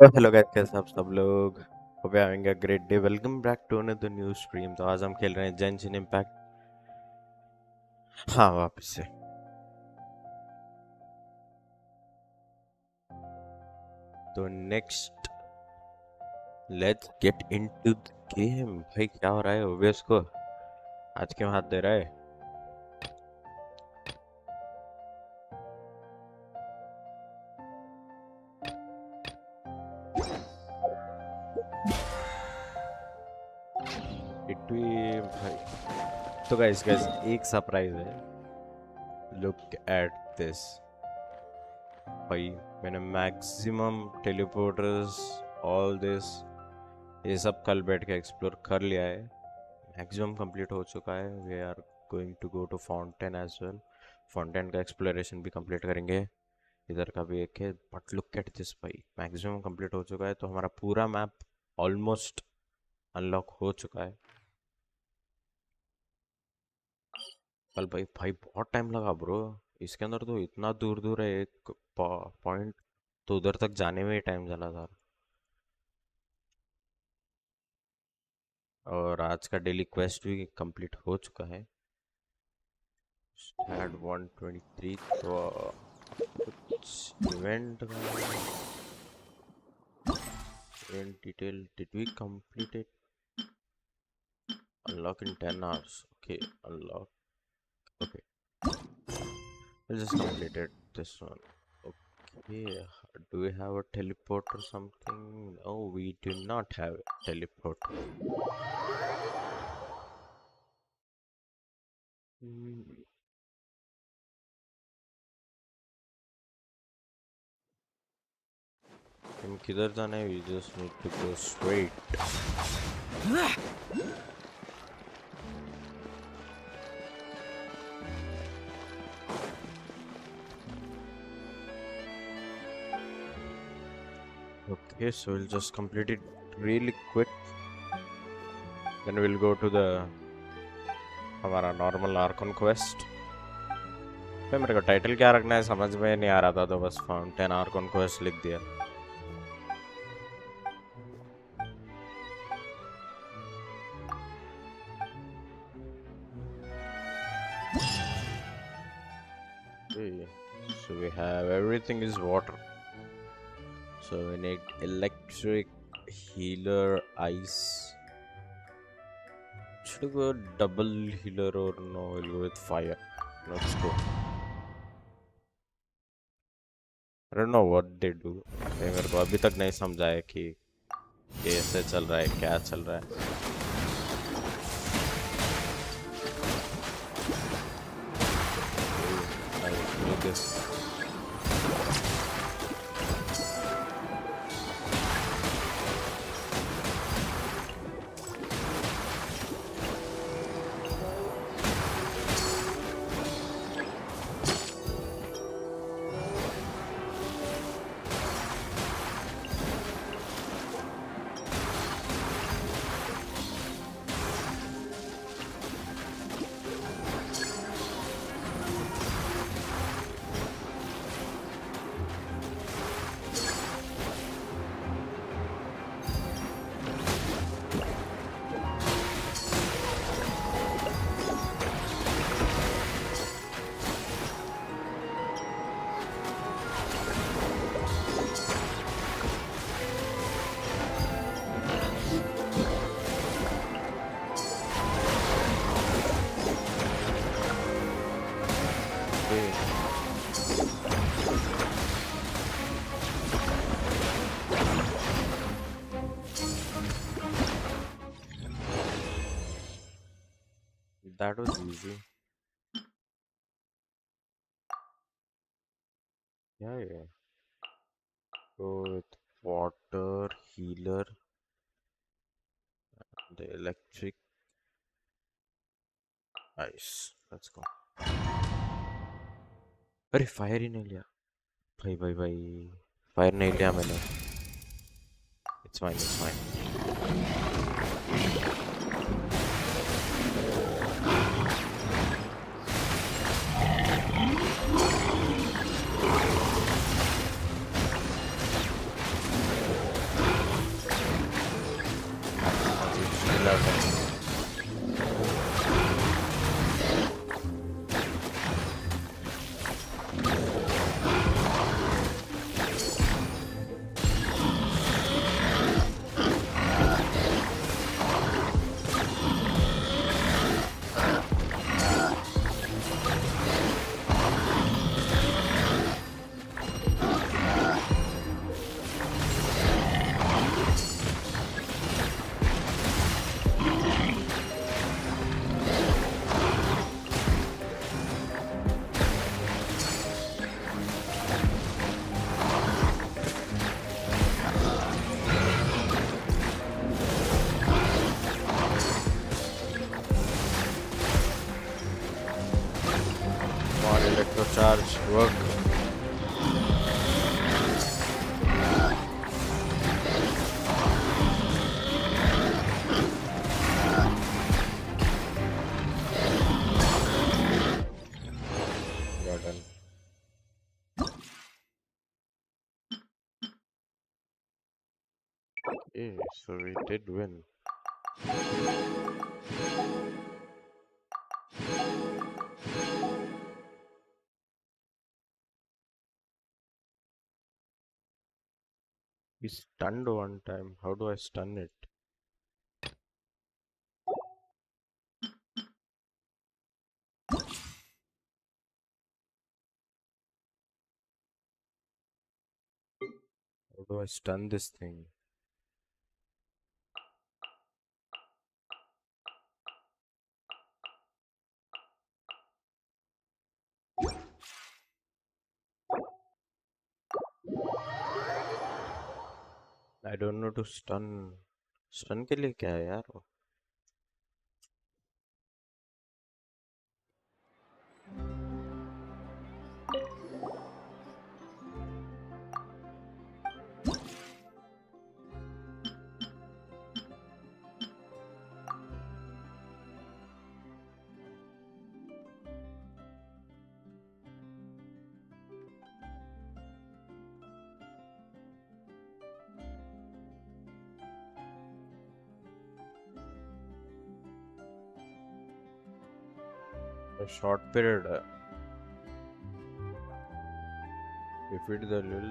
तो hello guys, कैसे आप सब लोग? Hope having a great day. Welcome back to another new stream. तो आज हम खेल रहे हैं जेंशिन इम्पैक्ट। हाँ, वापस से। तो next let's get into the game. भाई क्या हो रहा है ओबीएस को? आज क्यों हाथ दे रहा है? टिटवी भाई। तो गाइस गाइस एक सरप्राइज है। लुक एट दिस भाई। मैंने मैक्सिमम टेलीपोर्टर्स ऑल दिस ये सब कल बैठ के एक्सप्लोर कर लिया है। मैक्सिमम कंप्लीट हो चुका है। We are going to go to fountain as well. Fountain का एक्सप्लोरेशन भी कंप्लीट करेंगे। इधर का भी एक है, बट लुक एट दिस भाई। मैक्सिमम कंप्लीट हो चुका है, तो हमारा पूरा मैप ऑलमोस्ट अनलॉक हो चुका है। कल भाई भाई बहुत टाइम लगा ब्रो। इसके अंदर तो इतना दूर दूर है, एक पॉइंट तो उधर तक जाने में ही टाइम चला था। और आज का डेली क्वेस्ट भी कंप्लीट हो चुका है। स्टैट 123। तो कुछ event in detail. Did we complete it? Unlock in 10 hours. Okay, unlock. Okay, we'll just complete it. This one. Okay, do we have a teleport or something? No, we do not have a teleport. हम किधर जाना है? We just need to go straight. Okay, so we'll just complete it really quick. Then we'll go to the हमारा normal Arkan quest. तो मेरे को title क्या रखना है समझ में नहीं आ रहा था, तो बस फाउंटेन आर्कन क्वेस्ट लिख दिया। Okay, so we have everything is water. So we need electric, healer, ice. Should we go double healer or no? We'll go with fire. Let's go. I don't know what they do. मेरे को अभी तक नहीं समझा है कि कैसे चल रहा है, क्या चल रहा है। I do this. That was easy. Yeah. Go with water, healer, the electric, ice. Let's go. अरे फायर ही नहीं लिया भाई भाई भाई। फायर नहीं लिया मैंने। It's fine, it's fine. 11. Electrocharge work. Well done. Okay, so we did win. We stunned one time. How do I stun it? How do I stun this thing? I don't know to stun. Stun के लिए क्या है यार? A short period. Defeat the lil.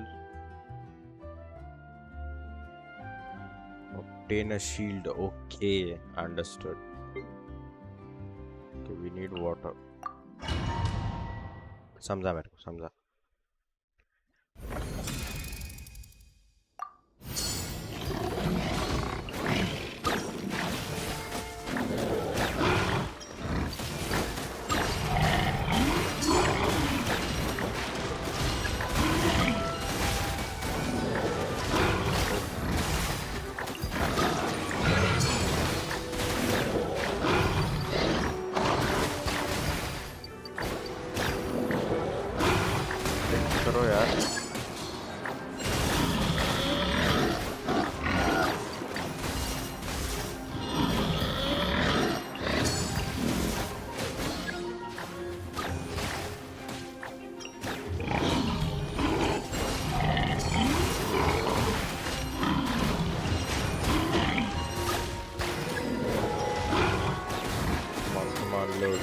Obtain a shield. Okay, understood. Okay, we need water. समझा मेरे को समझा. करो यार. Come on, load.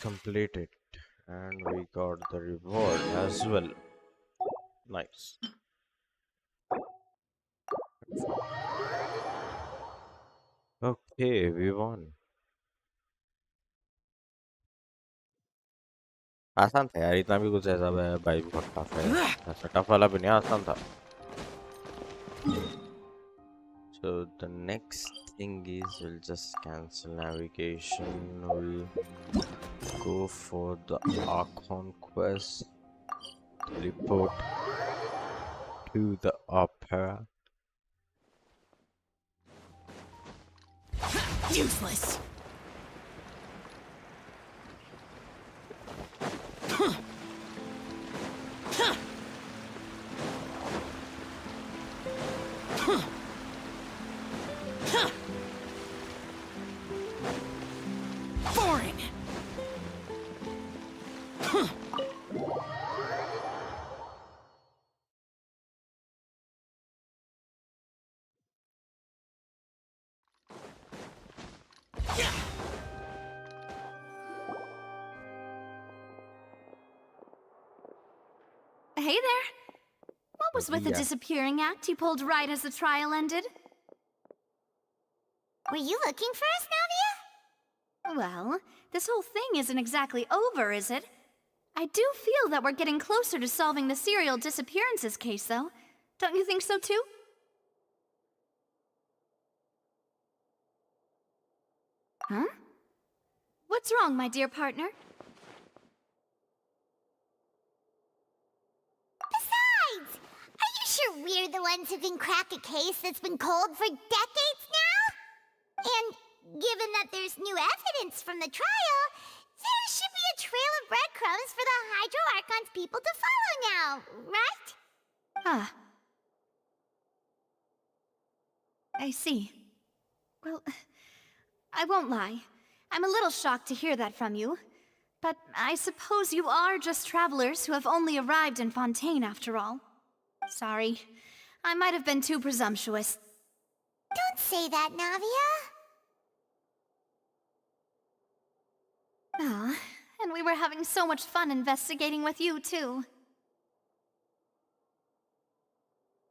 Completed and we got the reward as well. Nice. Okay, we won. आसान था यार, इतना भी कुछ ऐसा भाई बहुत टफ है. ऐसा टफ वाला भी नहीं, आसान था. So the next thing is we'll just cancel navigation. We'll go for the Archon quest. Report to the opera. Useless. Foreign. Hey there. What was with the Yeah. disappearing act you pulled right as the trial ended? Were you looking for us, Navia? Well, this whole thing isn't exactly over, is it? I do feel that we're getting closer to solving the serial disappearances case, though. Don't you think so, too? Huh? What's wrong, my dear partner? Besides, are you sure we're the ones who can crack a case that's been cold for decades now? And given that there's new evidence from the trial, there should be a trail of breadcrumbs for the Hydro Archon's people to follow now, right? Ah. I see. Well, I won't lie. I'm a little shocked to hear that from you. But I suppose you are just travelers who have only arrived in Fontain after all. Sorry. I might have been too presumptuous. Don't say that, Navia. Ah, and we were having so much fun investigating with you, too.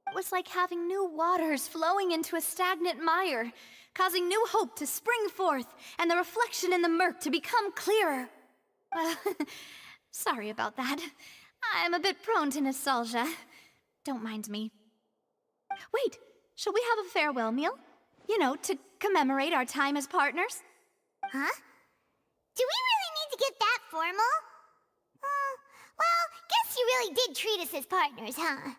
It was like having new waters flowing into a stagnant mire, causing new hope to spring forth, and the reflection in the murk to become clearer. Well, sorry about that. I'm a bit prone to nostalgia. Don't mind me. Wait, shall we have a farewell meal? You know, to commemorate our time as partners? Huh? Do we really need to get that formal? Well, guess you really did treat us as partners, huh?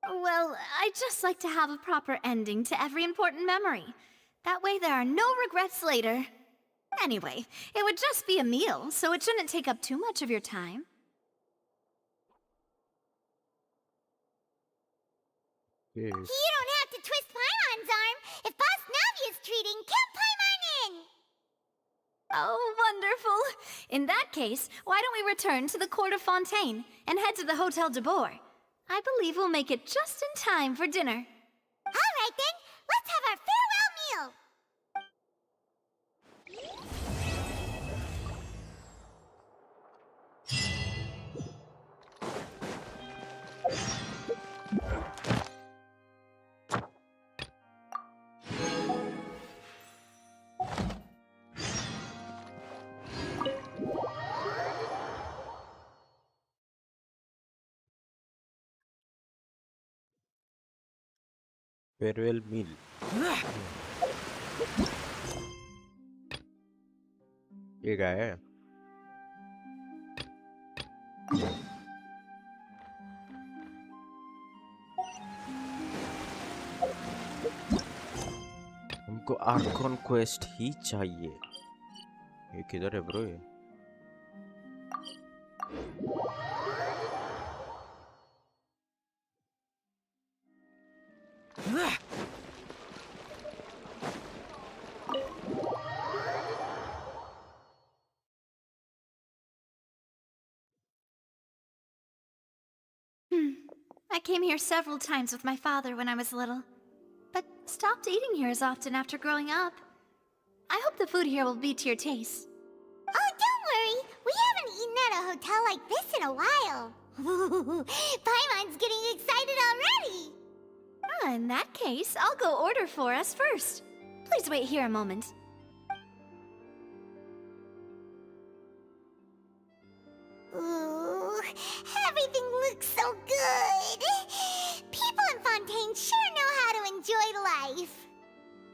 Well, I'd just like to have a proper ending to every important memory. That way there are no regrets later. Anyway, it would just be a meal, so it shouldn't take up too much of your time. Yes. You don't have to twist Paimon's arm. If Boss Navia's treating, count Paimon in! Oh, wonderful! In that case, why don't we return to the court of Fontaine and head to the Hotel de Boer? I believe we'll make it just in time for dinner. All right then, let's have our farewell meal! Farewell meal. ये क्या है? हमको Arcon quest ही चाहिए. ये किधर है bro? ये I came here several times with my father when I was little, but stopped eating here as often after growing up. I hope the food here will be to your taste. Oh, don't worry. We haven't eaten at a hotel like this in a while. Paimon's getting excited already. Ah, in that case, I'll go order for us first. Please wait here a moment. Ooh, everything looks so good. People in Fontaine sure know how to enjoy life.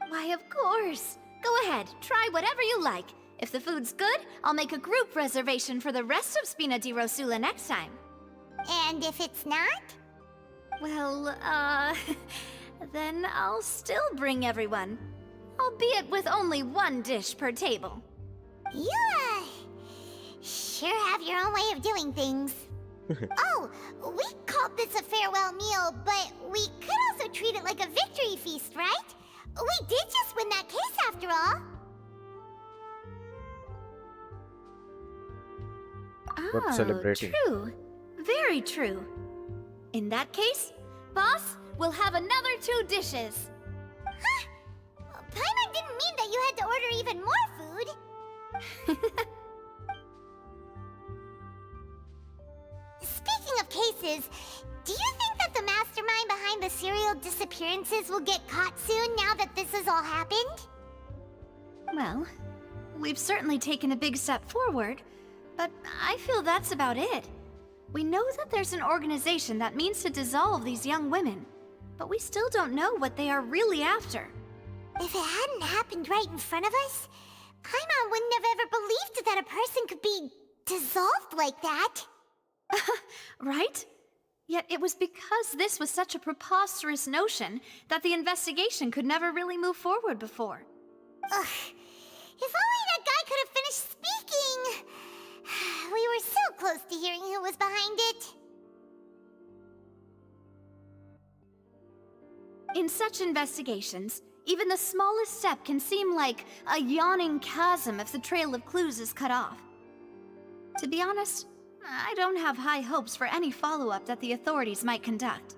Why, of course. Go ahead, try whatever you like. If the food's good, I'll make a group reservation for the rest of Spina di Rosula next time. And if it's not? Well, then I'll still bring everyone. Albeit with only one dish per table. You, sure have your own way of doing things. Oh, we called this a farewell meal, but we could also treat it like a victory feast, right? We did just win that case after all. Not celebrating. True. Very true. In that case, boss, we'll have another 2 dishes. Huh? Paimon didn't mean that you had to order even more food. Speaking of cases, do you think that the mastermind behind the serial disappearances will get caught soon now that this has all happened? Well, we've certainly taken a big step forward, but I feel that's about it. We know that there's an organization that means to dissolve these young women, but we still don't know what they are really after. If it hadn't happened right in front of us, Paimon wouldn't have ever believed that a person could be dissolved like that. Right? Yet it was because this was such a preposterous notion that the investigation could never really move forward before. Ugh. If only that guy could have finished speaking! We were so close to hearing who was behind it. In such investigations, even the smallest step can seem like a yawning chasm if the trail of clues is cut off. To be honest, I don't have high hopes for any follow-up that the authorities might conduct.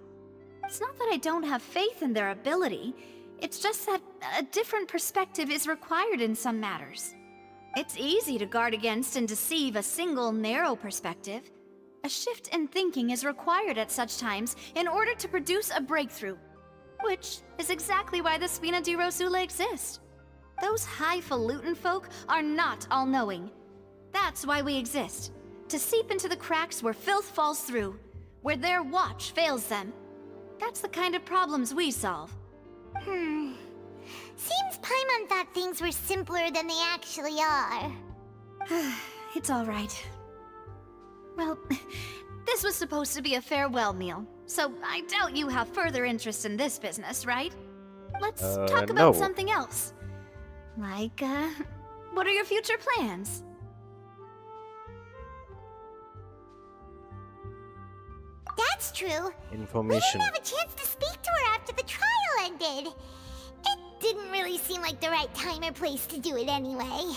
It's not that I don't have faith in their ability, it's just that a different perspective is required in some matters. It's easy to guard against and deceive a single narrow perspective. A shift in thinking is required at such times in order to produce a breakthrough. Which is exactly why the Spina di Rosula exist. Those highfalutin folk are not all-knowing. That's why we exist. To seep into the cracks where filth falls through, where their watch fails them. That's the kind of problems we solve. Seems Paimon thought things were simpler than they actually are. It's all right. Well, this was supposed to be a farewell meal, so I doubt you have further interest in this business, right? Let's talk about no. something else. Like, what are your future plans? That's true. We Information. didn't have a chance to speak to her after the trial ended. It didn't really seem like the right time or place to do it anyway.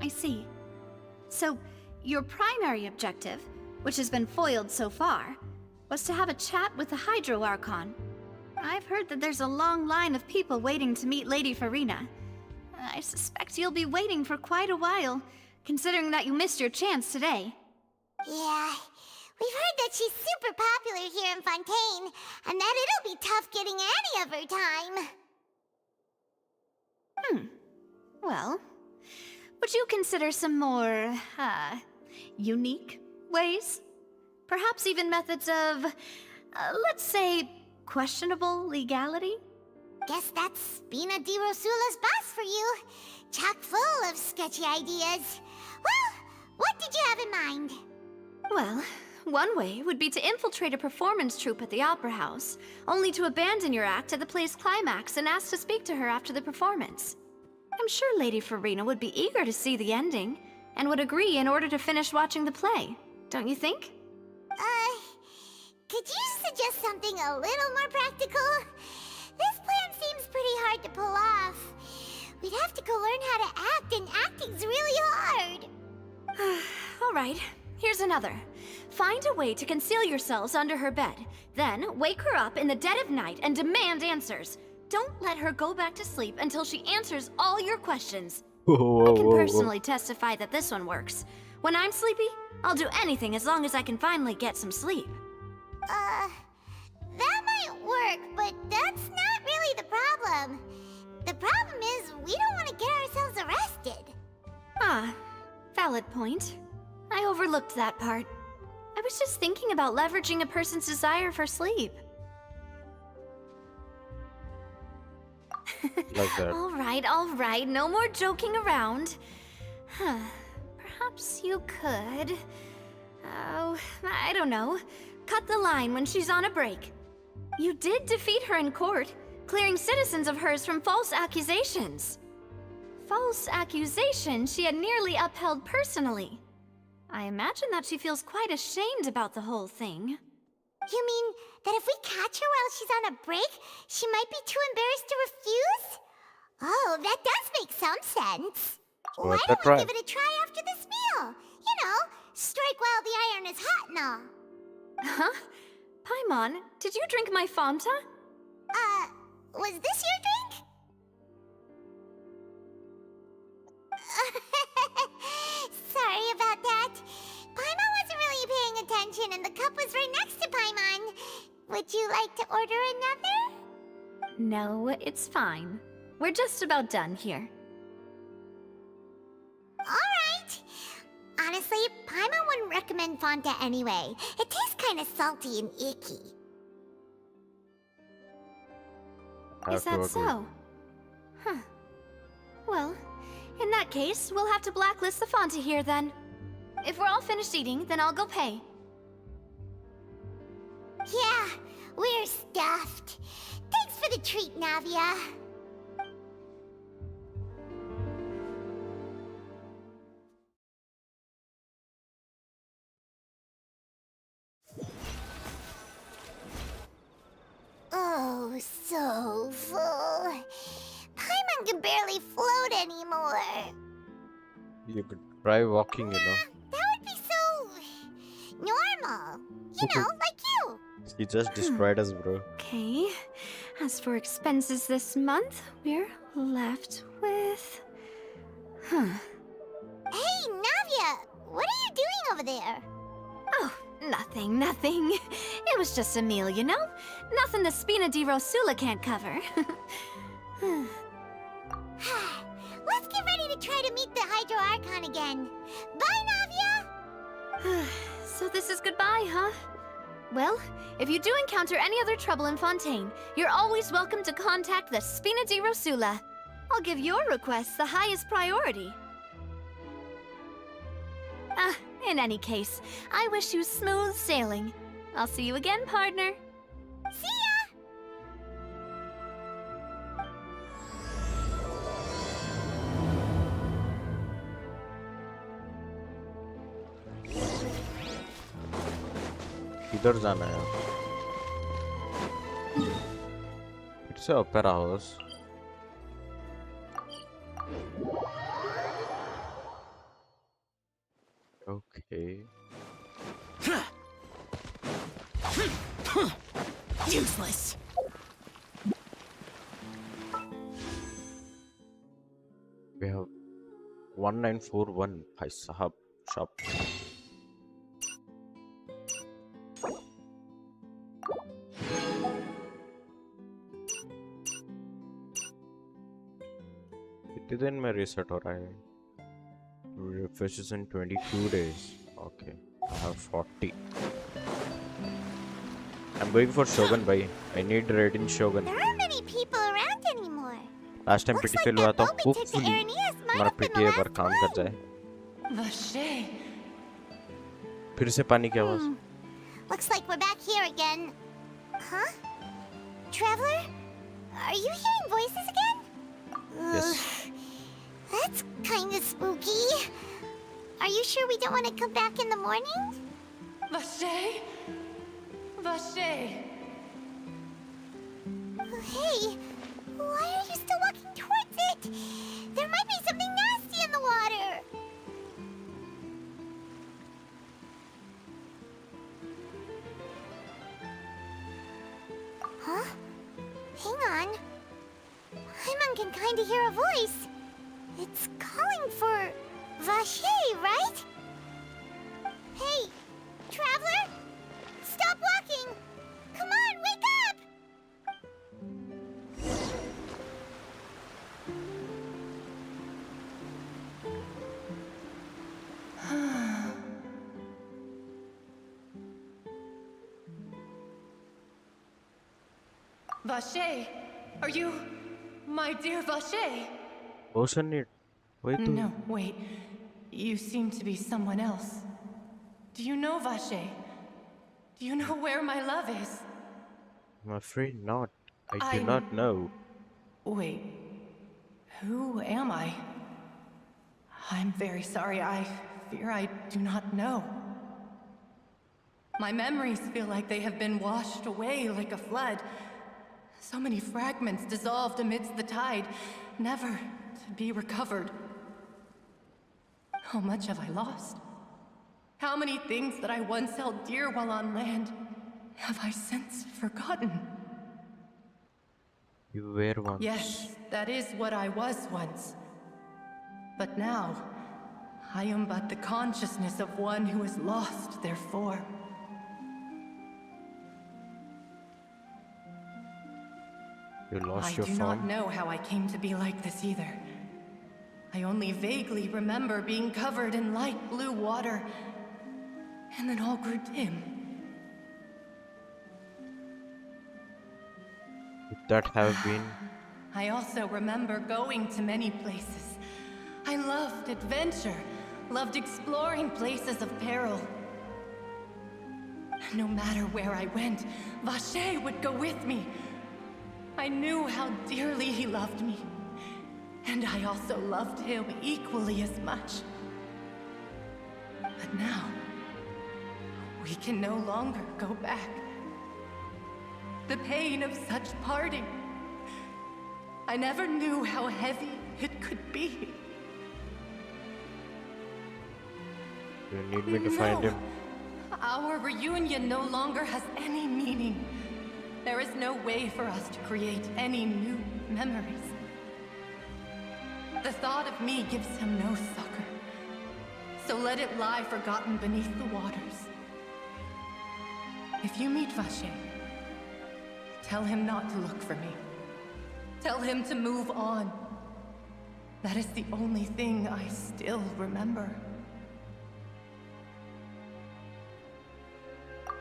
I see. So, your primary objective, which has been foiled so far, was to have a chat with the Hydro Archon. I've heard that there's a long line of people waiting to meet Lady Farina. I suspect you'll be waiting for quite a while, considering that you missed your chance today. Yeah, we've heard that she's super popular here in Fontaine, and that it'll be tough getting any of her time. Well, would you consider some more, unique ways? Perhaps even methods of, let's say, questionable legality? Guess that's Spina di Rosula's boss for you. Chock full of sketchy ideas. Well, what did you have in mind? Well, one way would be to infiltrate a performance troupe at the Opera House, only to abandon your act at the play's climax and ask to speak to her after the performance. I'm sure Lady Farina would be eager to see the ending, and would agree in order to finish watching the play, don't you think? Could you suggest something a little more practical? This plan seems pretty hard to pull off. We'd have to go learn how to act, and acting's really hard. All right, here's another. Find a way to conceal yourselves under her bed. Then wake her up in the dead of night and demand answers. Don't let her go back to sleep until she answers all your questions. I can personally testify that this one works. When I'm sleepy, I'll do anything as long as I can finally get some sleep. That might work, but that's not really the problem. The problem is we don't want to get ourselves arrested. Ah, valid point. I overlooked that part. I was just thinking about leveraging a person's desire for sleep. Like that. All right, no more joking around. Huh. Perhaps you could... Oh, I don't know. Cut the line when she's on a break. You did defeat her in court, clearing citizens of hers from false accusations. False accusations she had nearly upheld personally. I imagine that she feels quite ashamed about the whole thing. You mean that if we catch her while she's on a break, she might be too embarrassed to refuse? Oh, that does make some sense. Why Worth a don't we try. give it a try after this meal? You know, strike while the iron is hot and all. Huh? Paimon, did you drink my Fonta? Was this your drink? Sorry about that. Paimon wasn't really paying attention and the cup was right next to Paimon. Would you like to order another? No, it's fine. We're just about done here. Alright. Honestly, Paimon wouldn't recommend Fonta anyway. It tastes kind of salty and icky. Have Is to that agree. so? Huh. Well, in that case, we'll have to blacklist the Fonta here then. If we're all finished eating, then I'll go pay. Yeah, we're stuffed. Thanks for the treat, Navia. Oh, so full. Paimon can barely float anymore. You could try walking, you know. That would be so normal. You know, like you. He just destroyed us, bro. Okay. As for expenses this month, we're left with... Huh. Hey, Navia, what are you doing over there? Oh, nothing. It was just a meal, you know? Nothing the Spina di Rosula can't cover. Let's get ready to try to meet the Hydro Archon again. Bye, Navia! So this is goodbye, huh? Well, if you do encounter any other trouble in Fontaine, you're always welcome to contact the Spina di Rosula. I'll give your requests the highest priority. In any case, I wish you smooth sailing. I'll see you again, partner. See ya! किधर जाना है? फिर से opera house. Okay. Useless. We have 1941. Bhai Sahab shop. कितने दिन में reset हो रहा है? Refreshes in 22 days. Okay, I have 40. I'm going for Shogun, bhai. I need raid in Shogun. There aren't many people around anymore. Last time Looks pity like fail हुआ that था. Bobby took the Hopefully Araneas might हमारा have been the PTA पर last काम कर one. जाए. Vache. फिर से पानी की आवाज. Looks like we're back here again. Huh? Traveler? Are you hearing voices again? Yes. That's kinda spooky. Are you sure we don't want to come back in the morning? Vache. Vache. Hey, why are you still walking towards it? There might be something nasty in the water. Huh? Hang on. Paimon can kinda hear a voice. It's calling for Vache, right? Hey, traveler! Stop walking! Come on, wake up! Vache, are you My dear Vache. Ocean need. Wait, No, wait. You seem to be someone else. Do you know Vache? Do you know where my love is? I'm afraid not. I do I'm- not know. Wait. Who am I? I'm very sorry. I fear I do not know. My memories feel like they have been washed away like a flood. So many fragments dissolved amidst the tide, never to be recovered. How much have I lost? How many things that I once held dear while on land have I since forgotten? You were once. Yes, that is what I was once. But now, I am but the consciousness of one who is lost, therefore. You lost I your do form. not know how I came to be like this either. I only vaguely remember being covered in light blue water, and then all grew dim. Could that have been? I also remember going to many places. I loved adventure, loved exploring places of peril. No matter where I went, Vache would go with me. I knew how dearly he loved me, and I also loved him equally as much. But now, we can no longer go back. The pain of such parting, I never knew how heavy it could be. You need me to find him. Our reunion no longer has any meaning. There is no way for us to create any new memories. The thought of me gives him no succor. So let it lie forgotten beneath the waters. If you meet Vache, tell him not to look for me. Tell him to move on. That is the only thing I still remember.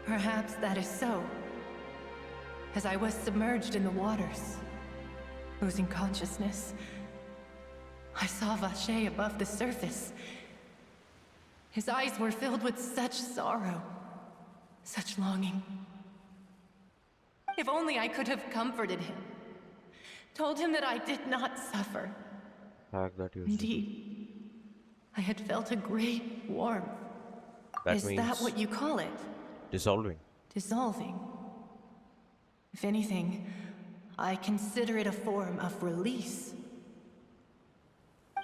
Perhaps that is so. As I was submerged in the waters, losing consciousness, I saw Vache above the surface. His eyes were filled with such sorrow, such longing. If only I could have comforted him, told him that I did not suffer. Fact that you Indeed, I had felt a great warmth. That Is means that what you call it? dissolving. Dissolving. If anything, I consider it a form of release.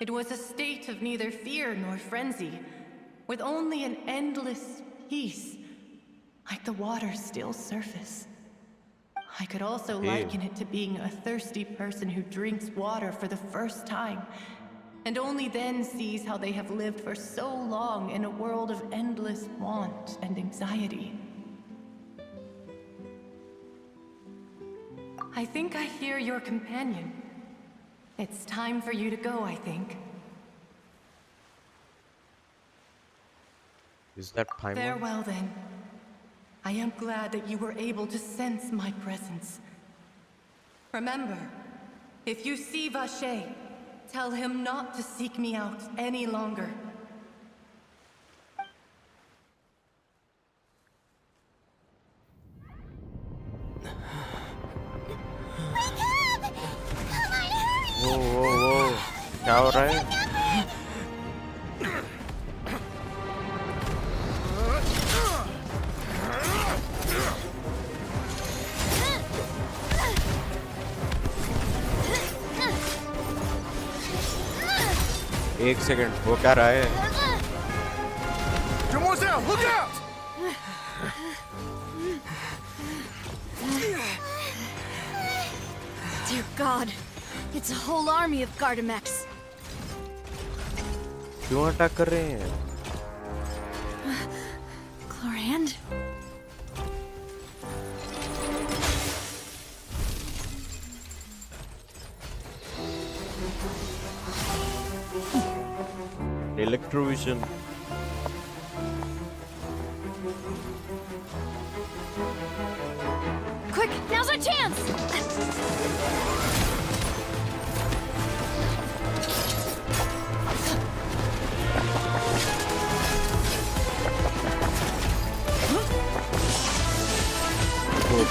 It was a state of neither fear nor frenzy, with only an endless peace, like the water's still surface. I could also liken it to being a thirsty person who drinks water for the first time, and only then sees how they have lived for so long in a world of endless want and anxiety. I think I hear your companion. It's time for you to go, I think. Is that Paimon? Farewell, then. I am glad that you were able to sense my presence. Remember, if you see Vache, tell him not to seek me out any longer. Whoa, whoa, whoa. क्या हो रहा है? एक second, वो क्या रहा है? Demoiselle, look out! Dear God, it's a whole army of Gardamex. क्यों अटैक कर रहे हैं? Chlorand? Electrovision. Quick, now's our chance!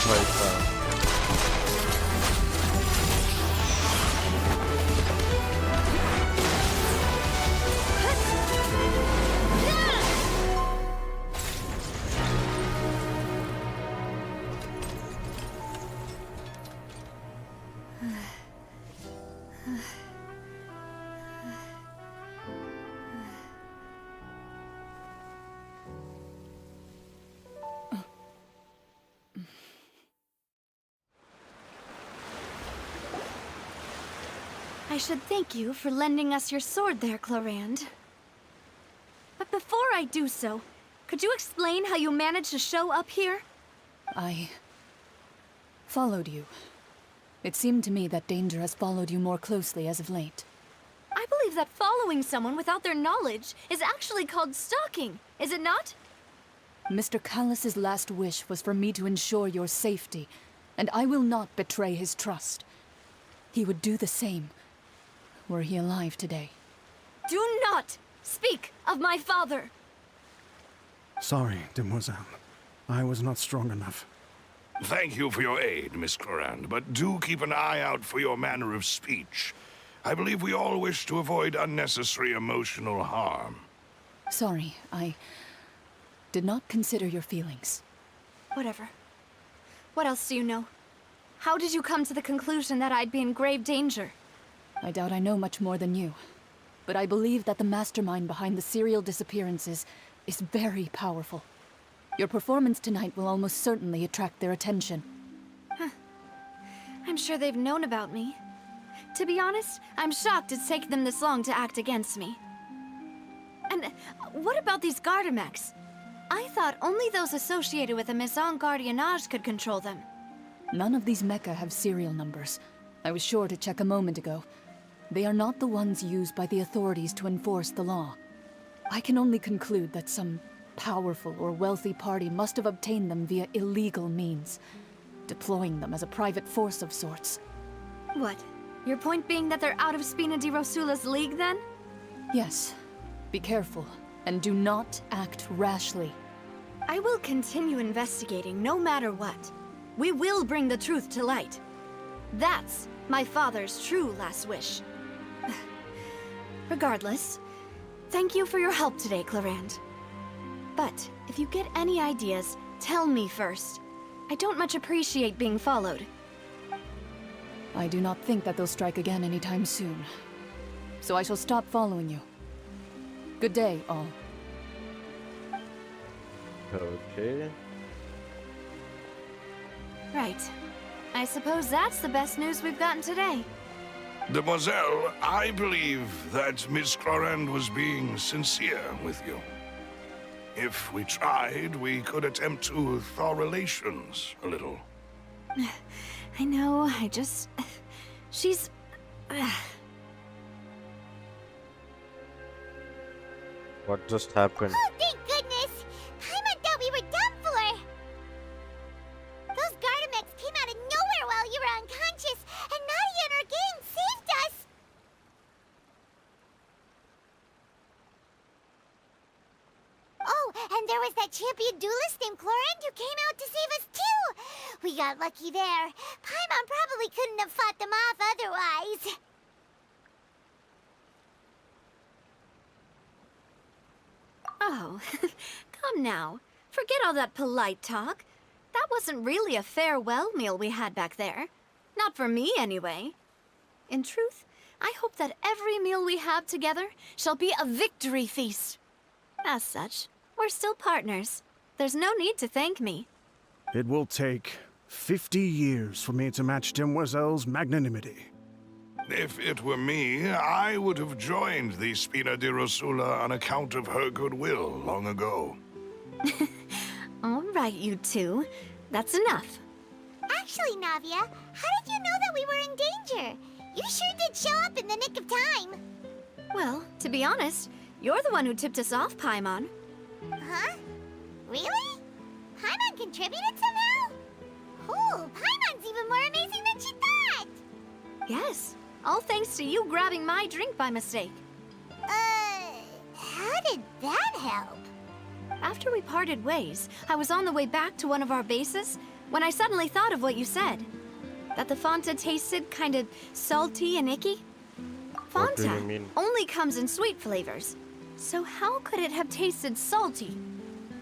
भाई साहब I should thank you for lending us your sword there, Clorand. But before I do so, could you explain how you managed to show up here? I followed you. It seemed to me that danger has followed you more closely as of late. I believe that following someone without their knowledge is actually called stalking, is it not? Mr. Callus's last wish was for me to ensure your safety, and I will not betray his trust. He would do the same, were he alive today. Do not speak of my father! Sorry, demoiselle. I was not strong enough. Thank you for your aid, Miss Clorand, but do keep an eye out for your manner of speech. I believe we all wish to avoid unnecessary emotional harm. Sorry, I did not consider your feelings. Whatever. What else do you know? How did you come to the conclusion that I'd be in grave danger? I doubt I know much more than you, but I believe that the mastermind behind the serial disappearances is very powerful. Your performance tonight will almost certainly attract their attention. I'm sure they've known about me. To be honest, I'm shocked it's taken them this long to act against me. And what about these Gardamex? I thought only those associated with the Maison Gardiennage could control them. None of these mecha have serial numbers. I was sure to check a moment ago. They are not the ones used by the authorities to enforce the law. I can only conclude that some powerful or wealthy party must have obtained them via illegal means, deploying them as a private force of sorts. What? Your point being that they're out of Spina di Rosula's league, then? Yes. Be careful, and do not act rashly. I will continue investigating no matter what. We will bring the truth to light. That's my father's true last wish. Regardless, thank you for your help today, Clorand. But if you get any ideas, tell me first. I don't much appreciate being followed. I do not think that they'll strike again anytime soon. So I shall stop following you. Good day, all. Okay. Right. I suppose that's the best news we've gotten today. Demoiselle, I believe that Miss Clorand was being sincere with you. If we tried, we could attempt to thaw relations a little. I know, I just... She's... What just happened? Oh, thank goodness! Paimon thought we were done for! Those Gardamex came out of nowhere while you were unconscious, and Nadia and her gang saved us! Oh, and there was that champion duelist named Clorand who came out to save us too! We got lucky there. Paimon probably couldn't have fought them off otherwise. Oh, come now. Forget all that polite talk. That wasn't really a farewell meal we had back there. Not for me, anyway. In truth, I hope that every meal we have together shall be a victory feast. As such, we're still partners. There's no need to thank me. It will take 50 years for me to match Demoiselle's magnanimity. If it were me, I would have joined the Spina di Rosula on account of her goodwill long ago. All right, you two. That's enough. Actually, Navia, how did you know that we were in danger? You sure did show up in the nick of time. Well, to be honest, you're the one who tipped us off, Paimon. Huh? Really? Paimon contributed somehow? Oh, Paimon's even more amazing than she thought! Yes, all thanks to you grabbing my drink by mistake. How did that help? After we parted ways, I was on the way back to one of our bases when I suddenly thought of what you said. That the Fonta tasted kind of salty and icky. What do you Fonta mean? only comes in sweet flavors. So how could it have tasted salty?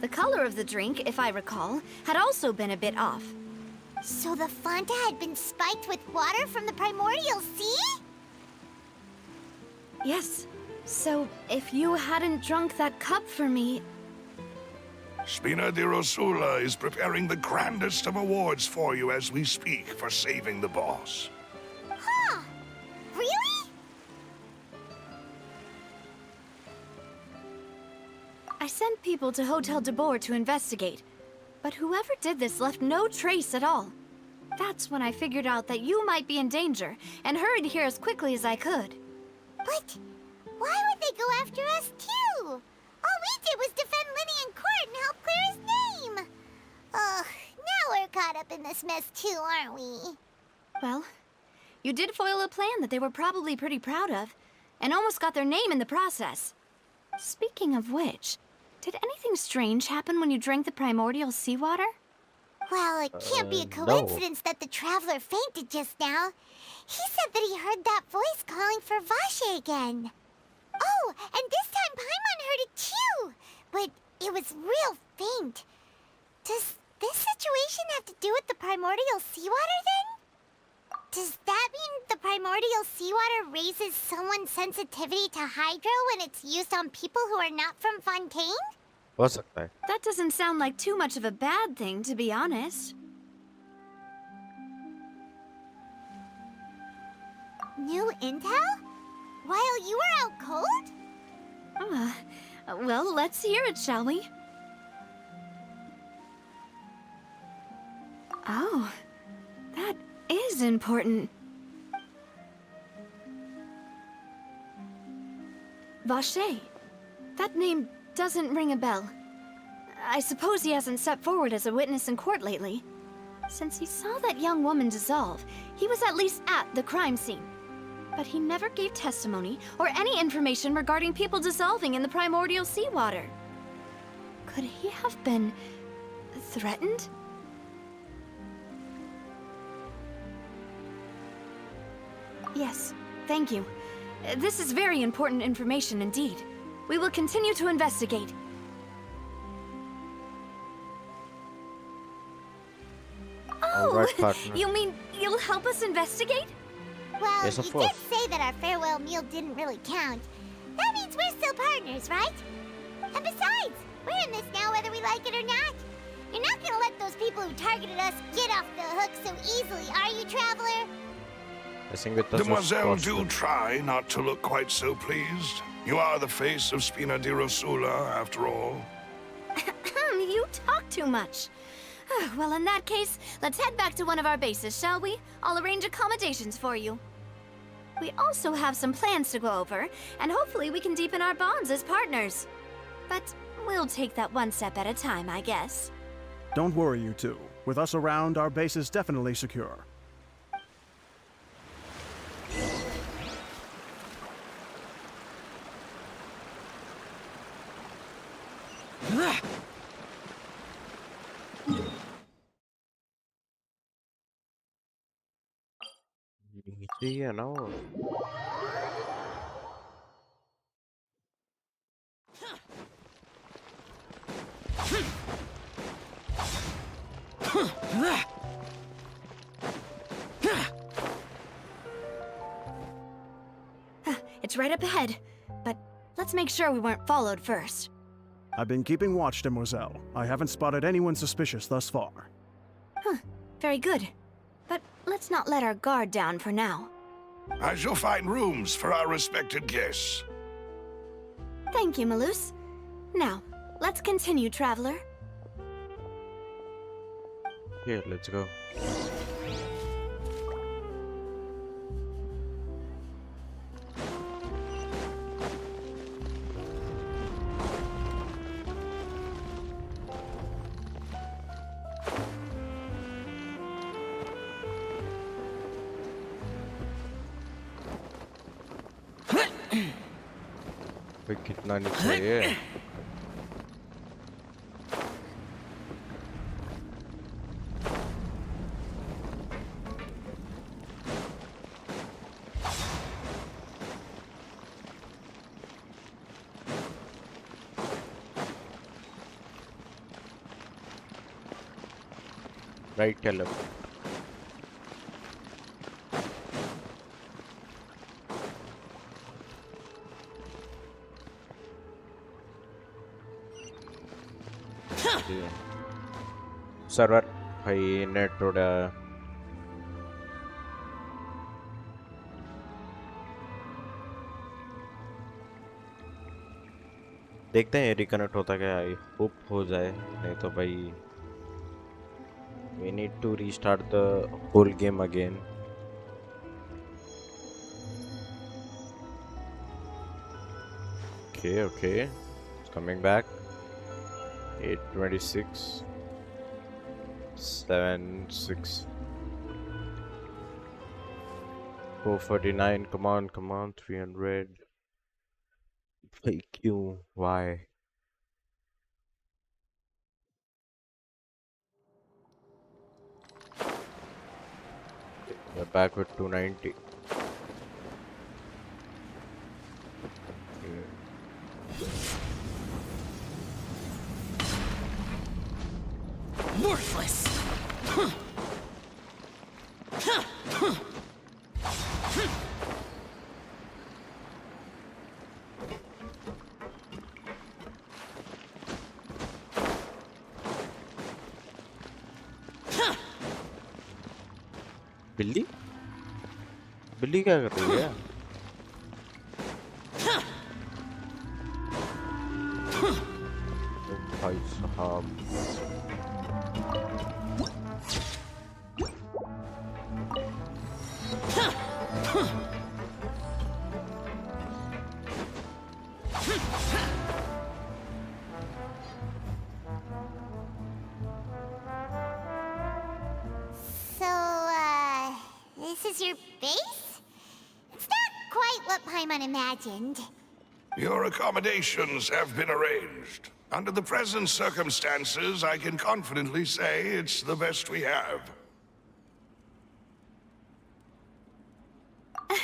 The color of the drink, if I recall, had also been a bit off. So the Fonta had been spiked with water from the primordial sea? Yes. So if you hadn't drunk that cup for me... Spina di Rosula is preparing the grandest of awards for you as we speak for saving the boss. Huh. Really? I sent people to Hotel de Boer to investigate, but whoever did this left no trace at all. That's when I figured out that you might be in danger, and hurried here as quickly as I could. But why would they go after us too? All we did was defend Linny in court and help clear his name. Ugh, now we're caught up in this mess too, aren't we? Well, you did foil a plan that they were probably pretty proud of, and almost got their name in the process. Speaking of which, did anything strange happen when you drank the primordial seawater? Well, it can't be a no. coincidence that the traveler fainted just now. He said that he heard that voice calling for Vache again. Oh, and this time Paimon heard it too, but it was real faint. Does this situation have to do with the primordial seawater then? Does that mean the primordial seawater raises someone's sensitivity to hydro when it's used on people who are not from Fontaine? हो सकता है. That doesn't sound like too much of a bad thing, to be honest. New intel? While you were out cold? Well, let's hear it, shall we? Oh, that is important. Vache. That name doesn't ring a bell. I suppose he hasn't stepped forward as a witness in court lately. Since he saw that young woman dissolve, he was at least at the crime scene. But he never gave testimony or any information regarding people dissolving in the primordial seawater. Could he have been threatened? Yes, thank you. This is very important information indeed. We will continue to investigate. All right, partner. You mean you'll help us investigate? Well, Yes, of you course. did say that our farewell meal didn't really count. That means we're still partners, right? And besides, we're in this now whether we like it or not. You're not gonna let those people who targeted us get off the hook so easily, are you, Traveler? I think with us Demoiselle, do try not to look quite so pleased. You are the face of Spina di Rosula, after all. You talk too much. Well, in that case, let's head back to one of our bases, shall we? I'll arrange accommodations for you. We also have some plans to go over, and hopefully we can deepen our bonds as partners. But we'll take that one step at a time, I guess. Don't worry, you two. With us around, our base is definitely secure. नीचे ही है ना वो. It's right up ahead, but let's make sure we weren't followed first. I've been keeping watch, Demoiselle. I haven't spotted anyone suspicious thus far. Very good. But let's not let our guard down for now. I shall find rooms for our respected guests. Thank you, Malus. Now, let's continue, Traveler. Here, let's go. भाई कितना नीचे है ये? Right क्या left? Server भाई net थोड़ा देखते हैं रिकनेक्ट होता क्या, आई होप हो जाए, नहीं तो भाई we need to restart the whole game again. Okay, it's coming back. 826 76 449. Come on, 300. Thank you. Why? We're back with 290. Worthless! बिल्ली बिल्ली क्या कर रही है? भाई साहब This is your base? It's not quite what Paimon imagined. Your accommodations have been arranged. Under the present circumstances, I can confidently say it's the best we have.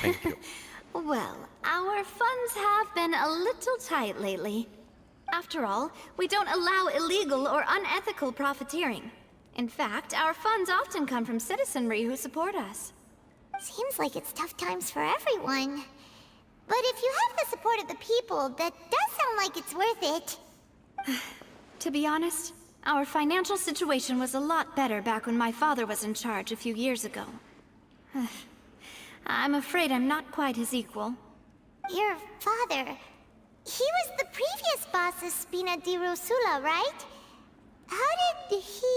Thank you. Well, our funds have been a little tight lately. After all, we don't allow illegal or unethical profiteering. In fact, our funds often come from citizenry who support us. Seems like it's tough times for everyone. But if you have the support of the people, that does sound like it's worth it. To be honest, our financial situation was a lot better back when my father was in charge a few years ago. I'm afraid I'm not quite his equal. Your father... he was the previous boss of Spina di Rosula, right? How did he...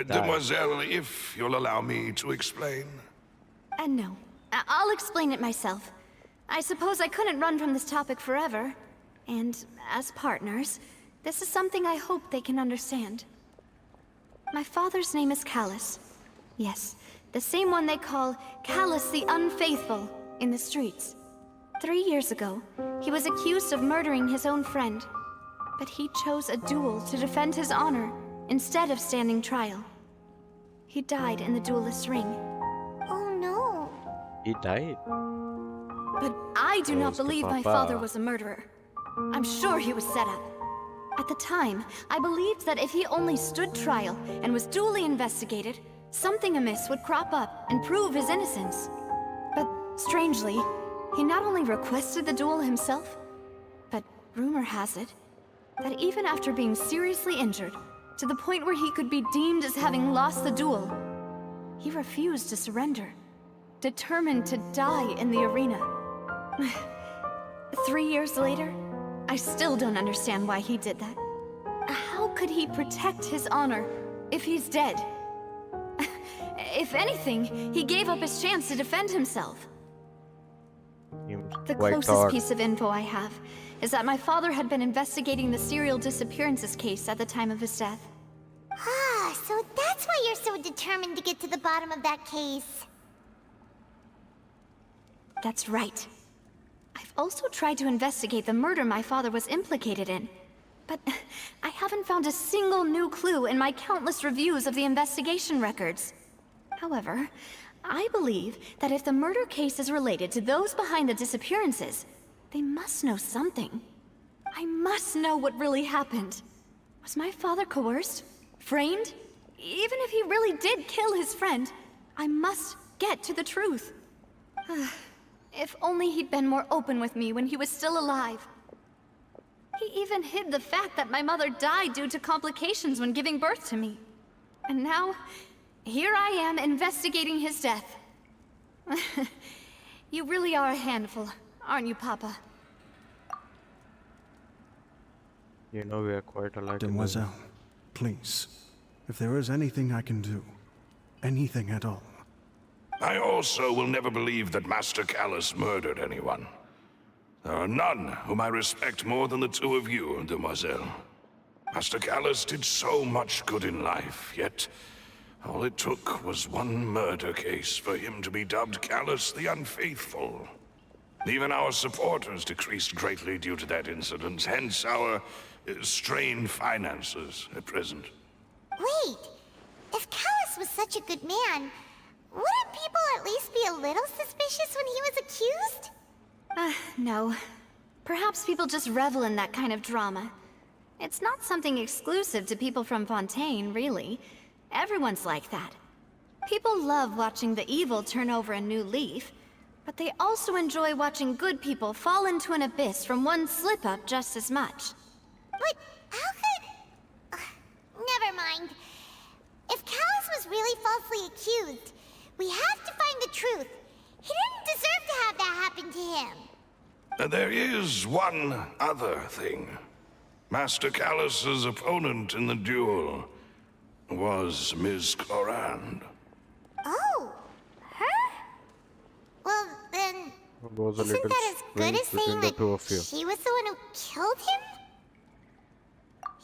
Demoiselle, if you'll allow me to explain. No. I'll explain it myself. I suppose I couldn't run from this topic forever. And as partners, this is something I hope they can understand. My father's name is Callus. Yes, the same one they call Callus the Unfaithful in the streets. 3 years ago, he was accused of murdering his own friend. But he chose a duel to defend his honor instead of standing trial. He died in the duelist's ring. Oh no. He died. But I do not Where's the believe my papa? father was a murderer. I'm sure he was set up. At the time, I believed that if he only stood trial and was duly investigated, something amiss would crop up and prove his innocence. But strangely, he not only requested the duel himself, but rumor has it that even after being seriously injured, to the point where he could be deemed as having lost the duel, he refused to surrender, determined to die in the arena. 3 years later, I still don't understand why he did that. How could he protect his honor if he's dead? If anything, he gave up his chance to defend himself. The closest piece of info I have is that my father had been investigating the serial disappearances case at the time of his death. Ah, so that's why you're so determined to get to the bottom of that case. That's right. I've also tried to investigate the murder my father was implicated in, but I haven't found a single new clue in my countless reviews of the investigation records. However, I believe that if the murder case is related to those behind the disappearances, they must know something. I must know what really happened. Was my father coerced? Framed? Even if he really did kill his friend, I must get to the truth. If only he'd been more open with me when he was still alive. He even hid the fact that my mother died due to complications when giving birth to me. And now, here I am investigating his death. You really are a handful, aren't you, Papa? You know we are quite alike. in this. Demoiselle, please, if there is anything I can do, anything at all, I also will never believe that Master Callus murdered anyone. There are none whom I respect more than the two of you, Demoiselle. Master Callus did so much good in life, yet all it took was one murder case for him to be dubbed Callus the Unfaithful. Even our supporters decreased greatly due to that incident, hence our strained finances at present. Wait, if Callus was such a good man, wouldn't people at least be a little suspicious when he was accused? No. Perhaps people just revel in that kind of drama. It's not something exclusive to people from Fontain, really. Everyone's like that. People love watching the evil turn over a new leaf, but they also enjoy watching good people fall into an abyss from one slip-up just as much. But how could... never mind. If Callus was really falsely accused, we have to find the truth. He didn't deserve to have that happen to him. There is one other thing. Master Callus's opponent in the duel was Ms. Clorand. Oh, her? Well, then, Was a isn't little that as good as strange saying between the two that of you. she was the one who killed him?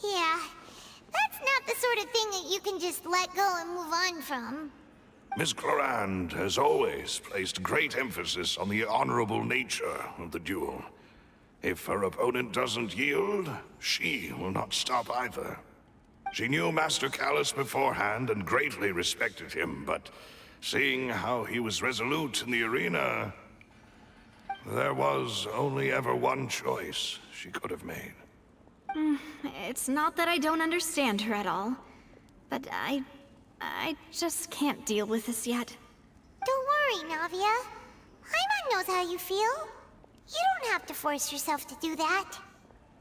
Yeah, that's not the sort of thing that you can just let go and move on from. Ms. Clorand has always placed great emphasis on the honorable nature of the duel. If her opponent doesn't yield, she will not stop either. She knew Master Callus beforehand and greatly respected him, but seeing how he was resolute in the arena, there was only ever one choice she could have made. It's not that I don't understand her at all, but I just can't deal with this yet. Don't worry, Navia. Paimon knows how you feel. You don't have to force yourself to do that.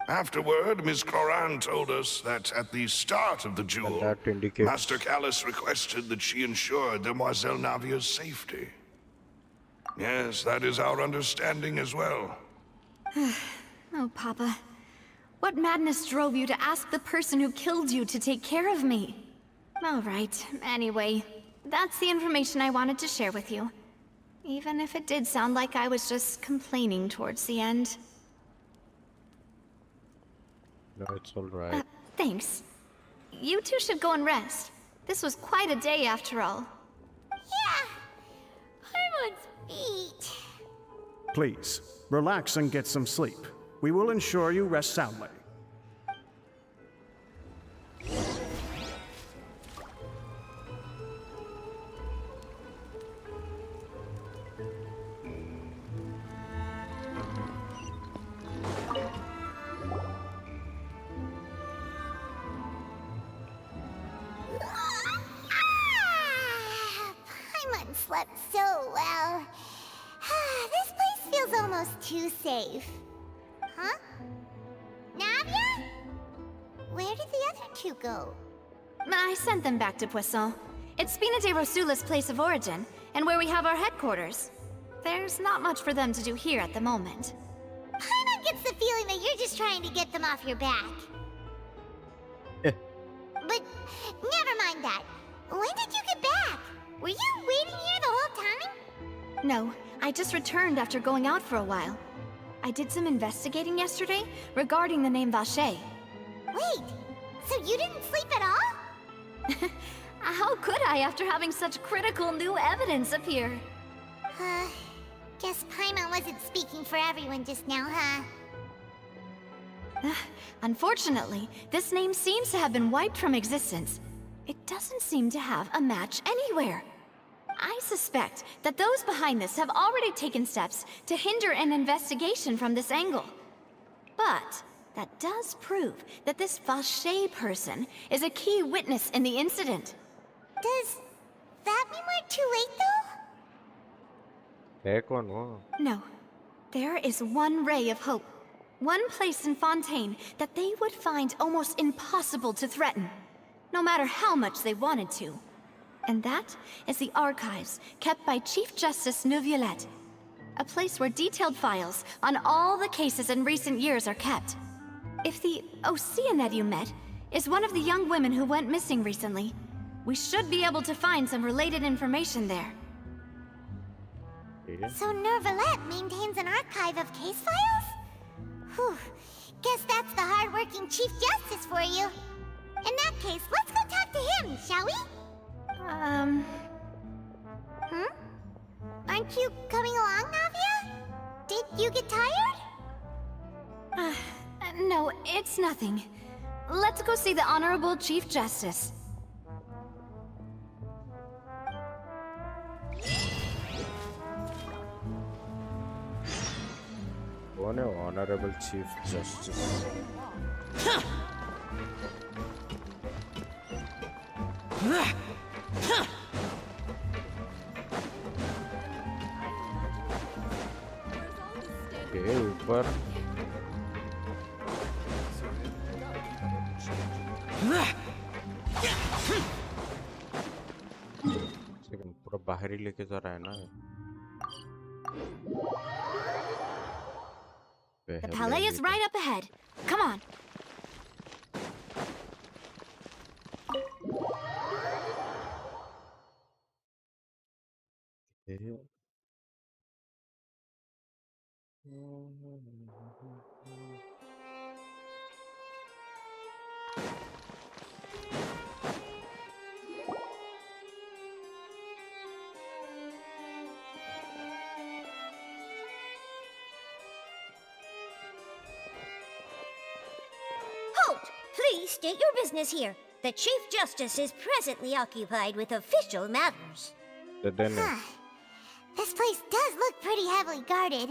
Afterward, Ms. Clorand told us that at the start of the duel, that indicates- Master Callus requested that she ensure Demoiselle Navia's safety. Yes, that is our understanding as well. Oh, Papa. What madness drove you to ask the person who killed you to take care of me? All right, anyway, that's the information I wanted to share with you. Even if it did sound like I was just complaining towards the end. No, it's alright. Thanks. You two should go and rest. This was quite a day after all. Yeah, Paimon's beat. please, relax and get some sleep. We will ensure you rest soundly. Paimon slept so well. This place feels almost too safe. Huh? Navia? Where did the other two go? I sent them back to Poisson. It's Spina de Rosula's place of origin, and where we have our headquarters. There's not much for them to do here at the moment. Paimon gets the feeling that you're just trying to get them off your back. But never mind that. When did you get back? Were you waiting here the whole time? No, I just returned after going out for a while. I did some investigating yesterday regarding the name Vache. Wait, so you didn't sleep at all? How could I after having such critical new evidence appear? Guess Paimon wasn't speaking for everyone just now, huh? Unfortunately, this name seems to have been wiped from existence. It doesn't seem to have a match anywhere. I suspect that those behind this have already taken steps to hinder an investigation from this angle. But that does prove that this Vache person is a key witness in the incident. Does that mean we're too late, though? है कौन वो? No. There is one ray of hope. One place in Fontaine that they would find almost impossible to threaten, no matter how much they wanted to. And that is the archives kept by Chief Justice Neuvillette. A place where detailed files on all the cases in recent years are kept. If the Oceanid you met is one of the young women who went missing recently, we should be able to find some related information there. So Neuvillette maintains an archive of case files? Whew. Guess that's the hard-working Chief Justice for you. In that case, let's go talk to him, shall we? Aren't you coming along, Navia? Did you get tired? No, it's nothing. Let's go see the Honorable Chief Justice. कौन है Honorable Chief Justice? के ऊपर second पूरा बाहर ही लेके जा रहा है ना The palais is right up ahead. Come on. Halt! Please state your business here. The Chief Justice is presently occupied with official matters. This place does look pretty heavily guarded.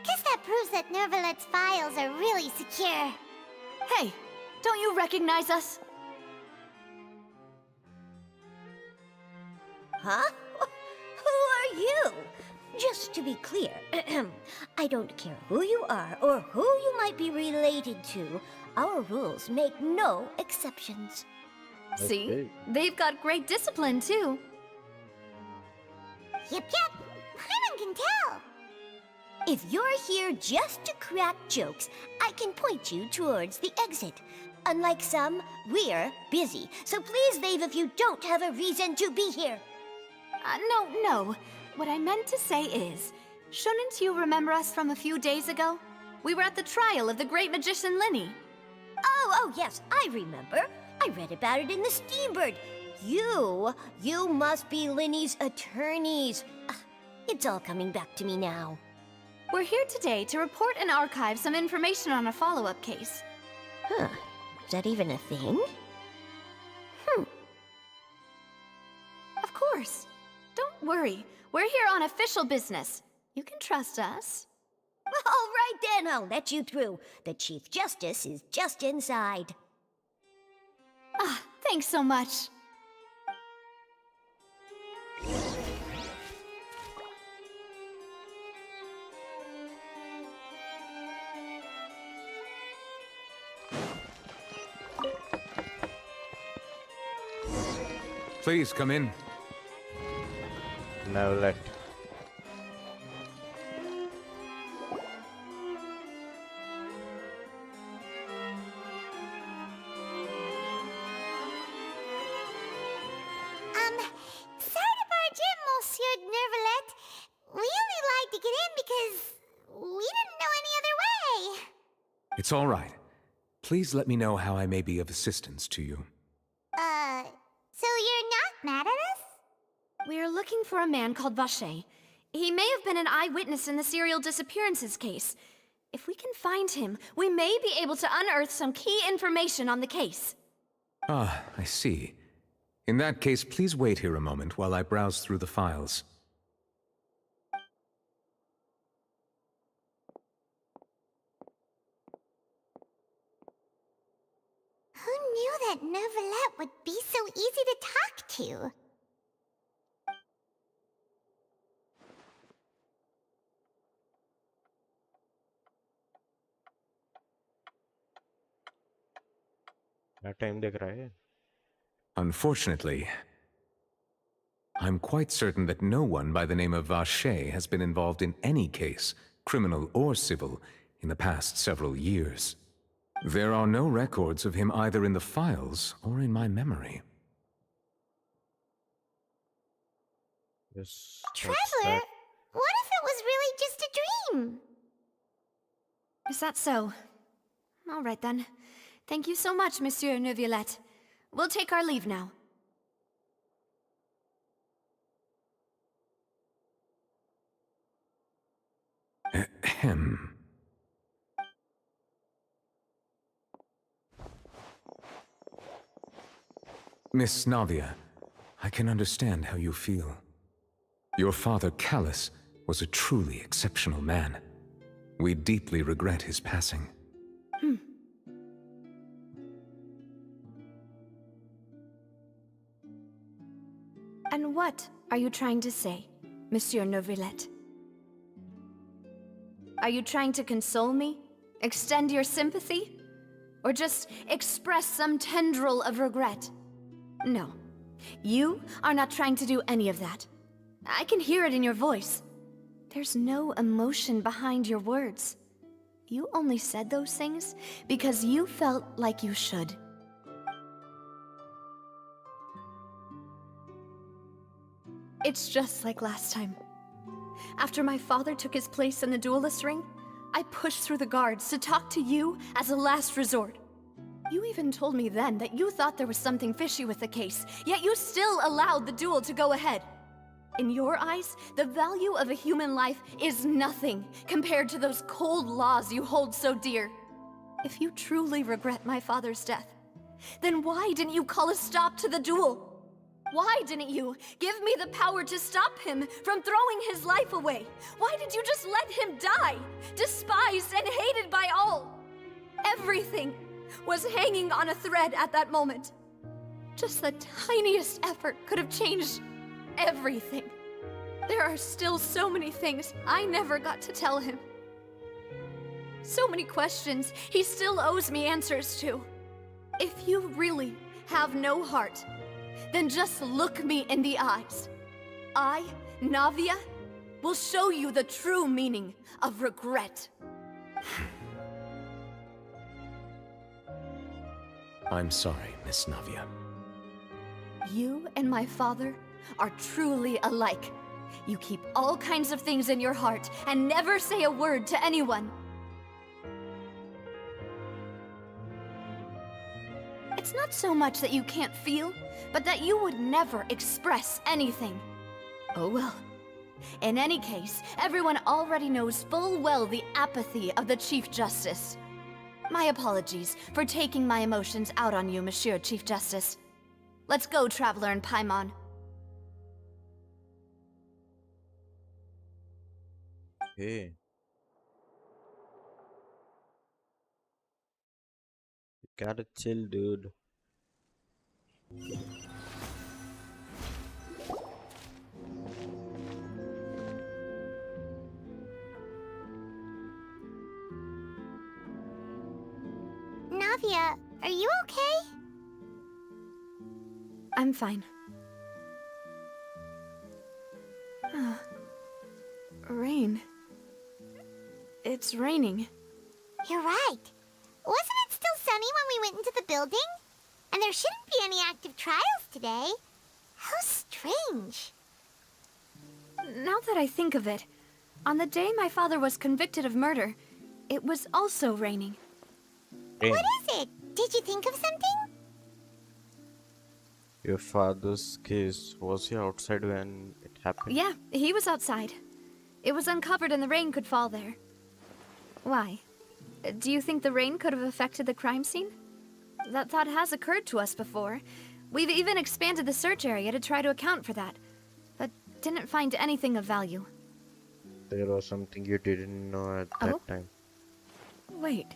Guess that proves that Neuvillette's files are really secure. Hey, don't you recognize us? Huh? Who are you? Just to be clear, I don't care who you are or who you might be related to. Our rules make no exceptions. See? They've got great discipline, too. Yep. Paimon can tell. If you're here just to crack jokes, I can point you towards the exit. Unlike some, we're busy, so please leave if you don't have a reason to be here. No. What I meant to say is, shouldn't you remember us from a few days ago? We were at the trial of the great magician Linny. Oh, yes, I remember. I read about it in the Steambird. You must be Linny's attorneys. It's all coming back to me now. We're here today to report and archive some information on a follow-up case. Huh. Is that even a thing? Of course. Don't worry. We're here on official business. You can trust us. All right then, I'll let you through. The Chief Justice is just inside. Thanks so much. Please come in. Now let. Sorry to barge in, Monsieur Neuvillette. We only lied to get in because we didn't know any other way. It's all right. Please let me know how I may be of assistance to you. So you're not mad at us? We're looking for a man called Vacher. He may have been an eyewitness in the serial disappearances case. If we can find him, we may be able to unearth some key information on the case. Ah, I see. In that case, please wait here a moment while I browse through the files. Who knew that Neuvillette would be so easy to talk to. क्या time देख रहा है? Unfortunately, I'm quite certain that no one by the name of Vache has been involved in any case, criminal or civil, in the past several years. There are no records of him either in the files or in my memory. Yes, that's Traveler, that. what if it was really just a dream? Is that so? All right then. Thank you so much, Monsieur Neuvillette. We'll take our leave now. Ahem. Miss Navia, I can understand how you feel. Your father, Callus, was a truly exceptional man. We deeply regret his passing. And what are you trying to say, Monsieur Neuvillette? Are you trying to console me? Extend your sympathy? Or just express some tendril of regret? No. You are not trying to do any of that. I can hear it in your voice. There's no emotion behind your words. You only said those things because you felt like you should. It's just like last time. After my father took his place in the duelist ring, I pushed through the guards to talk to you as a last resort. You even told me then that you thought there was something fishy with the case, yet you still allowed the duel to go ahead. In your eyes, the value of a human life is nothing compared to those cold laws you hold so dear. If you truly regret my father's death, then why didn't you call a stop to the duel? Why didn't you give me the power to stop him from throwing his life away? Why did you just let him die, despised and hated by all? Everything was hanging on a thread at that moment. Just the tiniest effort could have changed everything. There are still so many things I never got to tell him. So many questions he still owes me answers to. If you really have no heart, then just look me in the eyes. I, Navia, will show you the true meaning of regret. I'm sorry, Miss Navia. You and my father are truly alike. You keep all kinds of things in your heart and never say a word to anyone. It's not so much that you can't feel, but that you would never express anything. Oh well. In any case, everyone already knows full well the apathy of the Chief Justice. My apologies for taking my emotions out on you, Monsieur Chief Justice. Let's go, Traveler and Paimon. Hey, you gotta chill, dude. Navia, are you okay? I'm fine. Rain. It's raining. You're right. Wasn't it still sunny when we went into the building? And there shouldn't be any active trials today. How strange. Now that I think of it, on the day my father was convicted of murder, it was also raining. Rain. What is it? Did you think of something? Your father's case, was he outside when it happened? Yeah, he was outside. It was uncovered and the rain could fall there. Why? Do you think the rain could have affected the crime scene? That thought has occurred to us before. We've even expanded the search area to try to account for that, but didn't find anything of value. There was something you didn't know at that time. Wait.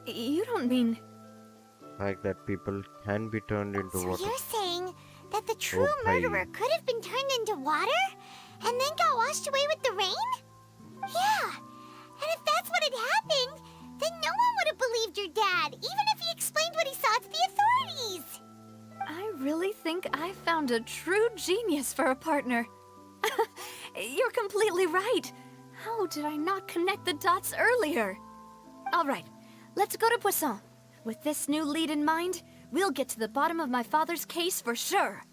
You don't mean... Like that people can be turned into So water. you're saying that true Oh, bhai. murderer could have been turned into water and then got washed away with the rain? Yeah. And if that's what had happened, then no one would have believed your dad, even if he explained what he saw to the authorities. I really think I found a true genius for a partner. You're completely right. How did I not connect the dots earlier? All right, let's go to Poisson. With this new lead in mind, we'll get to the bottom of my father's case for sure.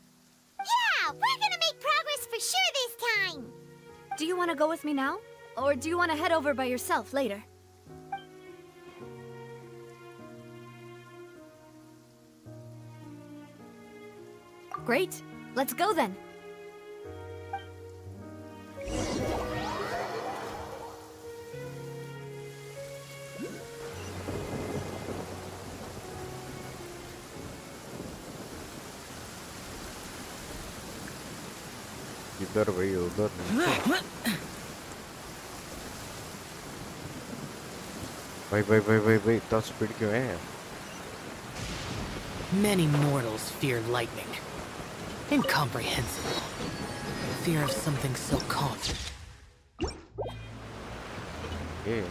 Yeah, we're gonna make progress for sure this time. Do you want to go with me now? Or do you want to head over by yourself later? Great. Let's go then. इधर भाई उधर भाई इतना speed क्यों है? Many mortals fear lightning. Incomprehensible. Fear of something so common. ये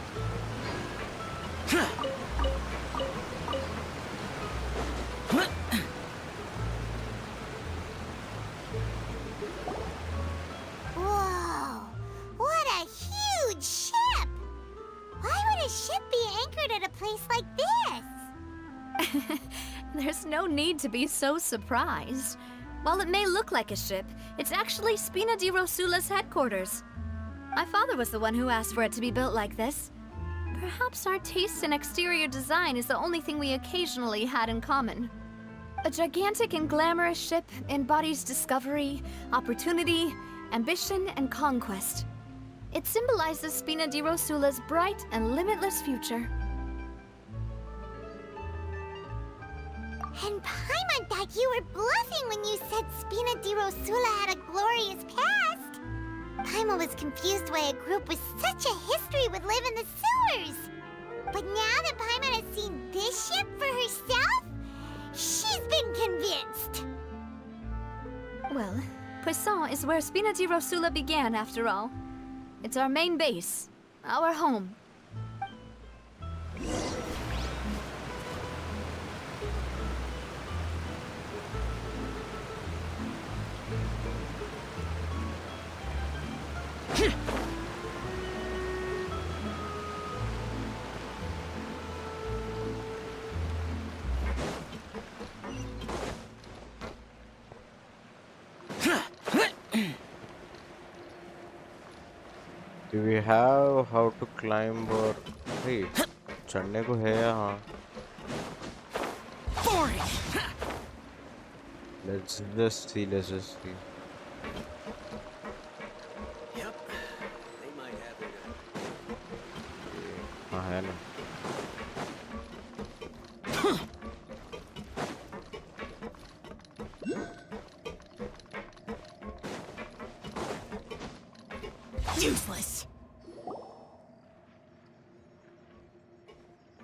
Whoa, what a huge ship! Why would a ship be anchored at a place like this? There's no need to be so surprised. While it may look like a ship, it's actually Spina di Rosula's headquarters. My father was the one who asked for it to be built like this. Perhaps our taste in exterior design is the only thing we occasionally had in common. A gigantic and glamorous ship embodies discovery, opportunity, ambition, and conquest. It symbolizes Spina di Rosula's bright and limitless future. And Paimon thought you were bluffing when you said Spina di Rosula had a glorious past. Paimon was confused why a group with such a history would live in the sewers. But now that Paimon has seen this ship for herself, she's been convinced. Well, Poisson is where Spina di Rosula began, after all. It's our main base, our home. Do we have how to climb or hey चढ़ने को है यहाँ? Let's just see. हाँ है ना. Useless.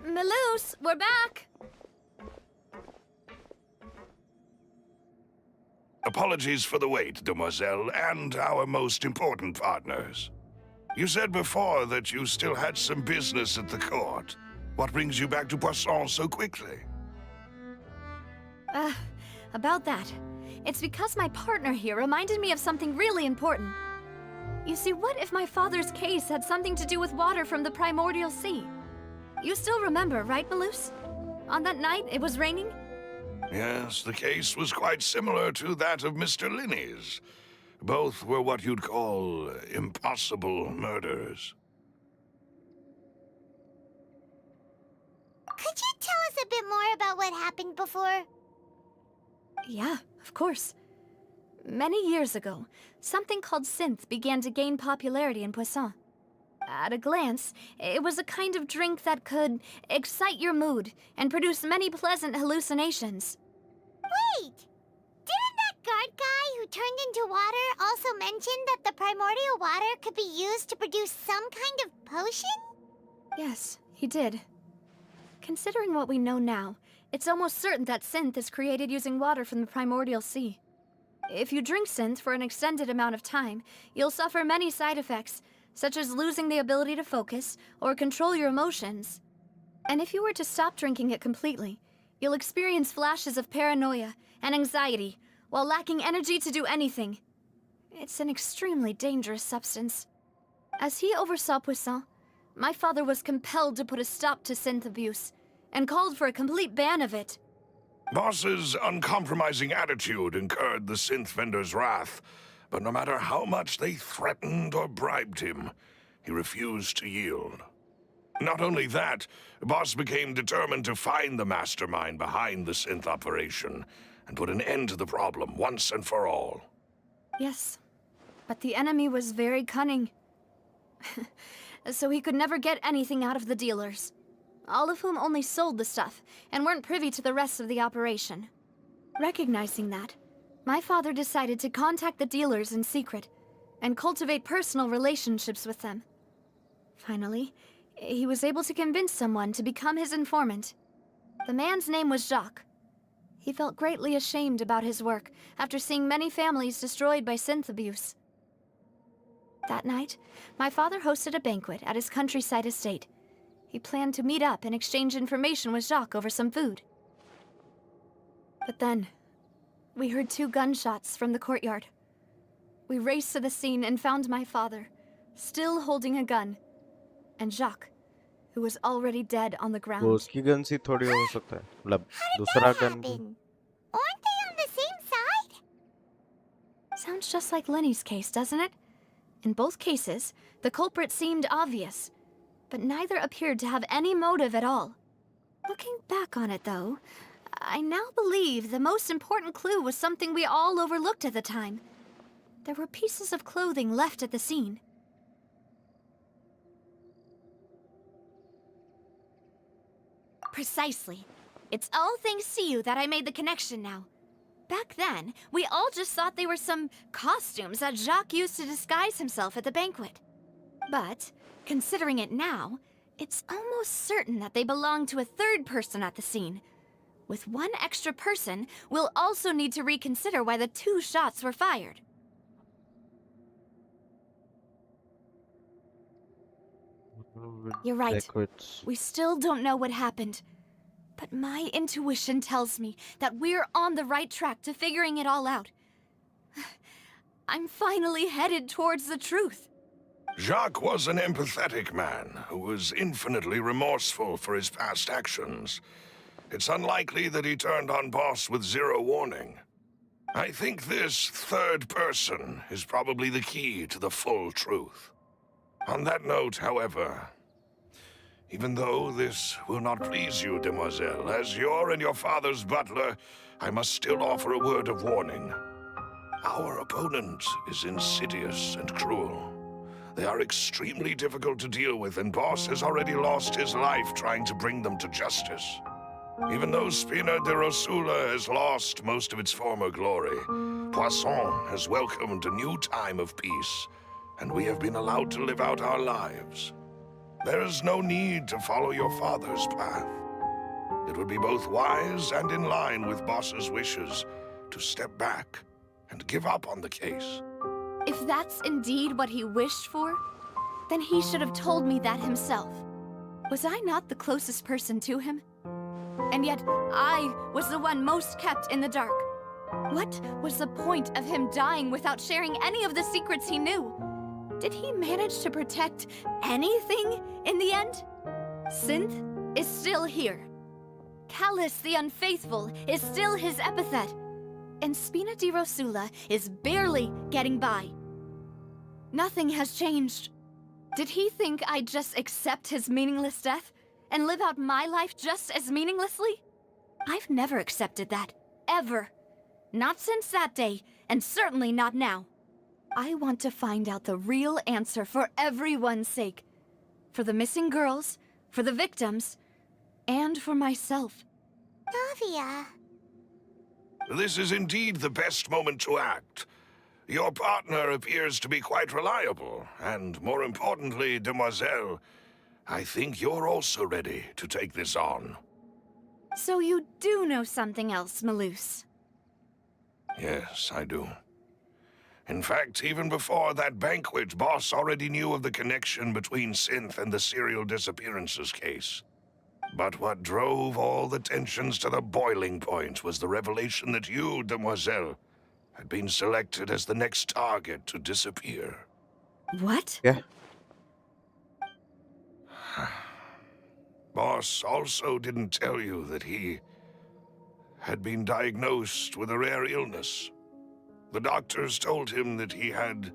Melus, we're back! Apologies for the wait, demoiselle, and our most important partners. You said before that you still had some business at the court. What brings you back to Poisson so quickly? About that. It's because my partner here reminded me of something really important. You see, what if my father's case had something to do with water from the primordial sea? You still remember, right, Melus? On that night, it was raining? Yes, the case was quite similar to that of Mr. Linney's. Both were what you'd call impossible murders. Could you tell us a bit more about what happened before? Yeah, of course. Many years ago, something called synth began to gain popularity in Poisson. At a glance, it was a kind of drink that could excite your mood and produce many pleasant hallucinations. Wait! Didn't that guard guy who turned into water also mention that the primordial water could be used to produce some kind of potion? Yes, he did. Considering what we know now, it's almost certain that synth is created using water from the primordial sea. If you drink synth for an extended amount of time, you'll suffer many side effects, such as losing the ability to focus or control your emotions. And if you were to stop drinking it completely, you'll experience flashes of paranoia and anxiety while lacking energy to do anything. It's an extremely dangerous substance. As he oversaw Poisson, my father was compelled to put a stop to synth abuse and called for a complete ban of it. Boss's uncompromising attitude incurred the synth vendor's wrath, but no matter how much they threatened or bribed him, he refused to yield. Not only that, Boss became determined to find the mastermind behind the synth operation and put an end to the problem once and for all. Yes, but the enemy was very cunning. So he could never get anything out of the dealers, all of whom only sold the stuff and weren't privy to the rest of the operation. Recognizing that, my father decided to contact the dealers in secret and cultivate personal relationships with them. Finally, he was able to convince someone to become his informant. The man's name was Jacques. He felt greatly ashamed about his work after seeing many families destroyed by synth abuse. That night, my father hosted a banquet at his countryside estate. He planned to meet up and exchange information with Jacques over some food. But then, we heard 2 gunshots from the courtyard. We raced to the scene and found my father, still holding a gun, and Jacques, who was already dead on the ground. वो उसकी gun सी थोड़ी हो सकता है मतलब दूसरा gun Happen? Aren't they on the same side? Sounds just like Lenny's case, doesn't it? In both cases, the culprit seemed obvious, but neither appeared to have any motive at all. Looking back on it, though, I now believe the most important clue was something we all overlooked at the time. There were pieces of clothing left at the scene. Precisely. It's all thanks to you that I made the connection now. Back then, we all just thought they were some costumes that Jacques used to disguise himself at the banquet. But, considering it now, it's almost certain that they belong to a third person at the scene. With one extra person, we'll also need to reconsider why the 2 shots were fired. You're right. Backwards. We still don't know what happened. But my intuition tells me that we're on the right track to figuring it all out. I'm finally headed towards the truth. Jacques was an empathetic man who was infinitely remorseful for his past actions. It's unlikely that he turned on Boss with 0 warning. I think this third person is probably the key to the full truth. On that note, however, even though this will not please you, demoiselle, as your and your father's butler, I must still offer a word of warning. Our opponent is insidious and cruel. They are extremely difficult to deal with, and Boss has already lost his life trying to bring them to justice. Even though Spina de Rosula has lost most of its former glory, Poisson has welcomed a new time of peace, and we have been allowed to live out our lives. There is no need to follow your father's path. It would be both wise and in line with Boss's wishes to step back and give up on the case. If that's indeed what he wished for, then he should have told me that himself. Was I not the closest person to him? And yet, I was the one most kept in the dark. What was the point of him dying without sharing any of the secrets he knew? Did he manage to protect anything in the end? Synth is still here. Callus the Unfaithful is still his epithet. And Spina di Rosula is barely getting by. Nothing has changed. Did he think I'd just accept his meaningless death and live out my life just as meaninglessly? I've never accepted that, ever. Not since that day, and certainly not now. I want to find out the real answer for everyone's sake. For the missing girls, for the victims, and for myself. Navia. This is indeed the best moment to act. Your partner appears to be quite reliable, and more importantly, demoiselle, I think you're also ready to take this on. So you do know something else, Malus. Yes, I do. In fact, even before that banquet, Boss already knew of the connection between Synth and the serial disappearances case. But what drove all the tensions to the boiling point was the revelation that you, Demoiselle, had been selected as the next target to disappear. What? Yeah. Boss also didn't tell you that he had been diagnosed with a rare illness. The doctors told him that he had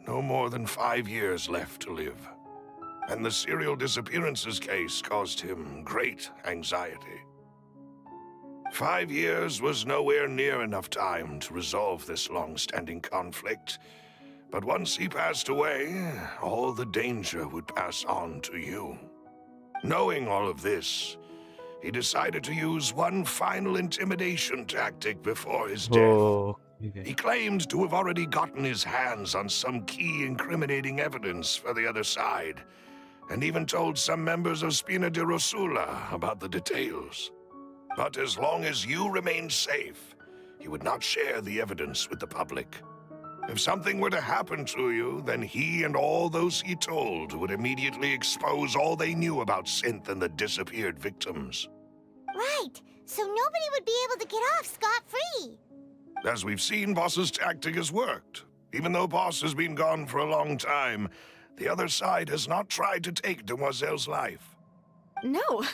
no more than 5 years left to live. And the serial disappearances case caused him great anxiety. 5 years was nowhere near enough time to resolve this long-standing conflict. But once he passed away, all the danger would pass on to you. Knowing all of this, he decided to use one final intimidation tactic before his death. Oh. He claimed to have already gotten his hands on some key incriminating evidence for the other side, and even told some members of Spina de Rosula about the details. But as long as you remained safe, he would not share the evidence with the public. If something were to happen to you, then he and all those he told would immediately expose all they knew about Synth and the disappeared victims. Right, so nobody would be able to get off scot-free. As we've seen, Boss's tactic has worked. Even though Boss has been gone for a long time, the other side has not tried to take Demoiselle's life. No,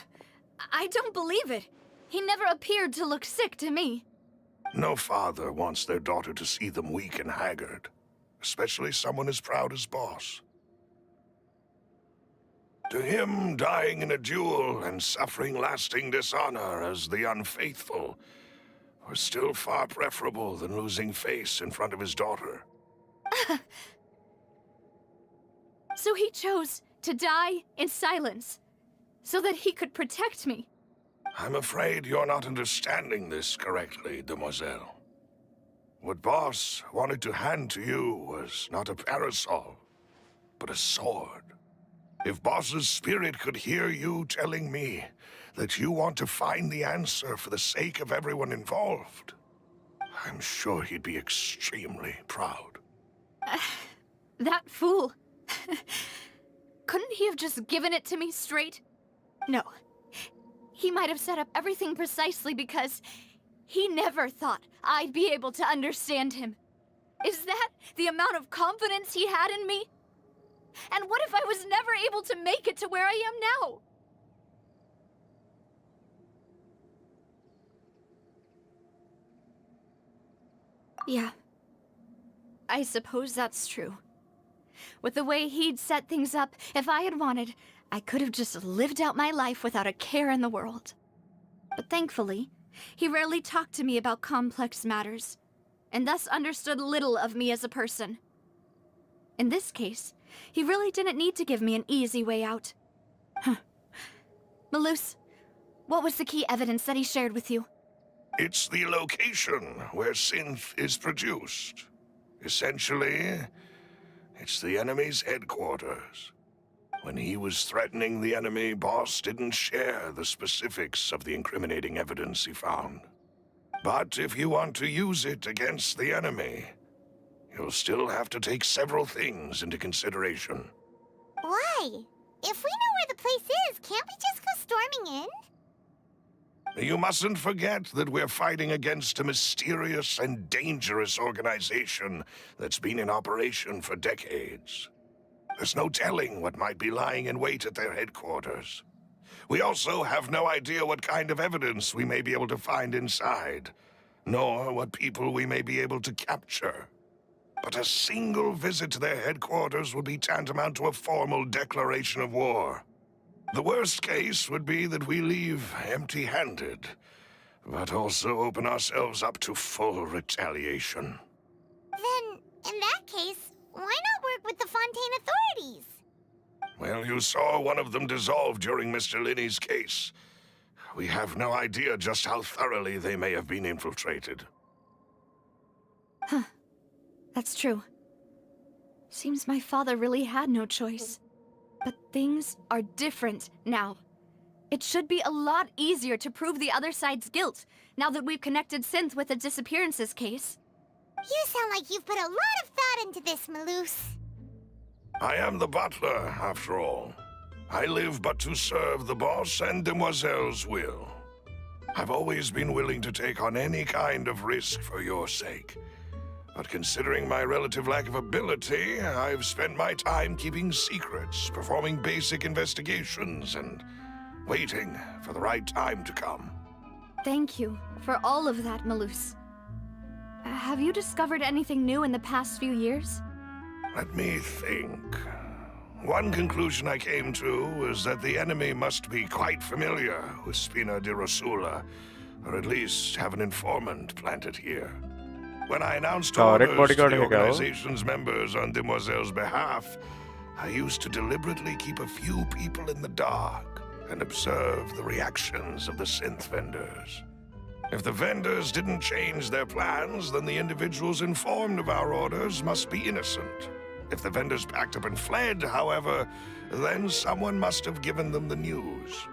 I don't believe it. He never appeared to look sick to me. No father wants their daughter to see them weak and haggard, especially someone as proud as Boss. To him, dying in a duel and suffering lasting dishonor as the unfaithful were still far preferable than losing face in front of his daughter. So he chose to die in silence, so that he could protect me. I'm afraid you're not understanding this correctly, Demoiselle. What Boss wanted to hand to you was not a parasol, but a sword. If Boss's spirit could hear you telling me that you want to find the answer for the sake of everyone involved, I'm sure he'd be extremely proud. That fool. Couldn't he have just given it to me straight? No. He might have set up everything precisely because he never thought I'd be able to understand him. Is that the amount of confidence he had in me? And what if I was never able to make it to where I am now? Yeah. I suppose that's true. With the way he'd set things up, if I had wanted, I could have just lived out my life without a care in the world. But thankfully, he rarely talked to me about complex matters, and thus understood little of me as a person. In this case, he really didn't need to give me an easy way out. Malus, what was the key evidence that he shared with you? It's the location where Synth is produced. Essentially, it's the enemy's headquarters. When he was threatening the enemy, Boss didn't share the specifics of the incriminating evidence he found. But if you want to use it against the enemy, you'll still have to take several things into consideration. Why? If we know where the place is, can't we just go storming in? You mustn't forget that we're fighting against a mysterious and dangerous organization that's been in operation for decades. There's no telling what might be lying in wait at their headquarters. We also have no idea what kind of evidence we may be able to find inside, nor what people we may be able to capture. But a single visit to their headquarters would be tantamount to a formal declaration of war. The worst case would be that we leave empty-handed, but also open ourselves up to full retaliation. Then, in that case, why not work with the Fontain authorities? Well, you saw one of them dissolve during Mr. Linney's case. We have no idea just how thoroughly they may have been infiltrated. Huh. That's true. Seems my father really had no choice. But things are different now. It should be a lot easier to prove the other side's guilt, now that we've connected Synth with the disappearances case. You sound like you've put a lot of thought into this, Malus. I am the butler, after all. I live but to serve the boss and Demoiselle's will. I've always been willing to take on any kind of risk for your sake. But considering my relative lack of ability, I've spent my time keeping secrets, performing basic investigations, and waiting for the right time to come. Thank you for all of that, Malus. Have you discovered anything new in the past few years? Let me think. One conclusion I came to is that the enemy must be quite familiar with Spina di Rosula, or at least have an informant planted here. When I announced orders to bodyguard the है क्या वो? organization's members on Demoiselle's behalf, I used to deliberately keep a few people in the dark and observe the reactions of the synth vendors. If the vendors didn't change their plans, then the individuals informed of our orders must be innocent. If the vendors packed up and fled, however, then someone must have given them the news.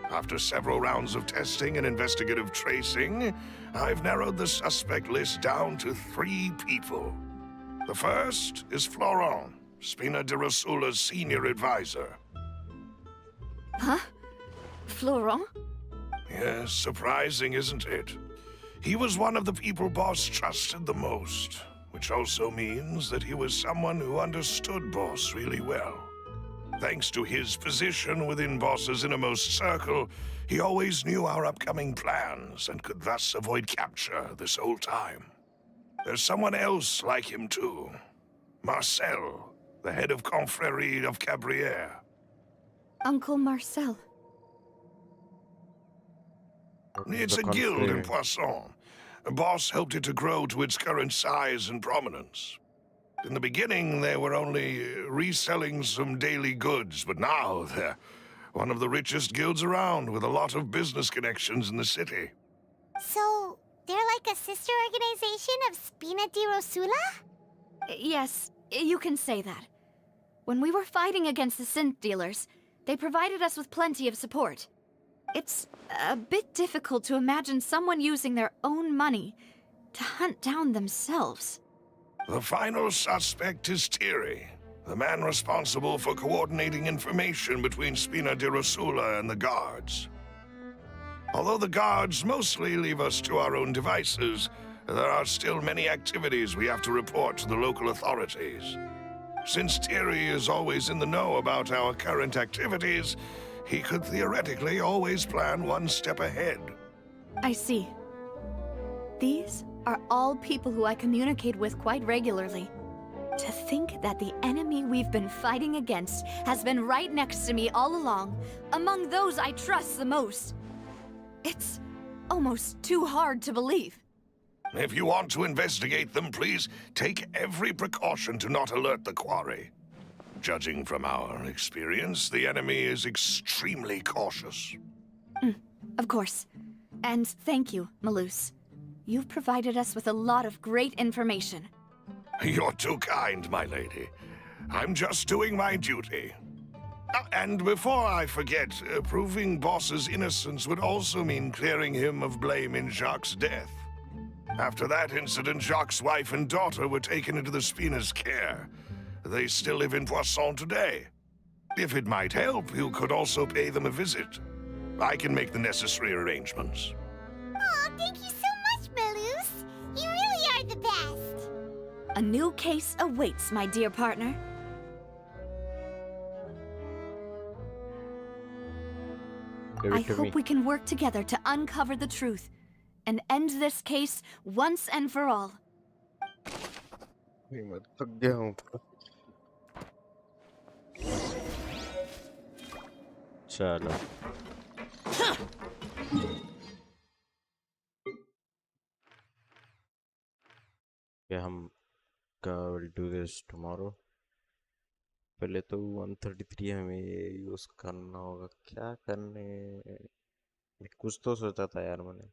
After several rounds of testing and investigative tracing, I've narrowed the suspect list down to 3 people. The first is Florent, Spina di Rosula's senior advisor. Huh? Florent? Yes, surprising, isn't it? He was one of the people Boss trusted the most, which also means that he was someone who understood Boss really well. Thanks to his position within Boss's innermost circle, he always knew our upcoming plans and could thus avoid capture this whole time. There's someone else like him too. Marcel, the head of Confrérie of Cabrières. Uncle Marcel. It's a guild in Poisson. Boss helped it to grow to its current size and prominence. In the beginning, they were only reselling some daily goods, but now they're one of the richest guilds around with a lot of business connections in the city. So, they're like a sister organization of Spina di Rosula? Yes, you can say that. When we were fighting against the synth dealers, they provided us with plenty of support. It's a bit difficult to imagine someone using their own money to hunt down themselves. The final suspect is Thierry, the man responsible for coordinating information between Spina di Rosula and the guards. Although the guards mostly leave us to our own devices, there are still many activities we have to report to the local authorities. Since Thierry is always in the know about our current activities, he could theoretically always plan one step ahead. I see. These are all people who I communicate with quite regularly. To think that the enemy we've been fighting against has been right next to me all along, among those I trust the most. It's almost too hard to believe. If you want to investigate them, please take every precaution to not alert the quarry. Judging from our experience, the enemy is extremely cautious. Of course. And thank you, Malus. You've provided us with a lot of great information. You're too kind, my lady. I'm just doing my duty. And before I forget, proving Boss's innocence would also mean clearing him of blame in Jacques' death. After that incident, Jacques' wife and daughter were taken into the Spina's care. They still live in Poisson today. If it might help, you could also pay them a visit. I can make the necessary arrangements. Aw, thank you so much, Malus. You really are the best. A new case awaits, my dear partner. I hope we can work together to uncover the truth and end this case once and for all. मैं थक गया हूँ चलो क्या हम will do this tomorrow पहले तो 133 हमें ये यूज करना होगा क्या करने कुछ तो सोचा था यार मैंने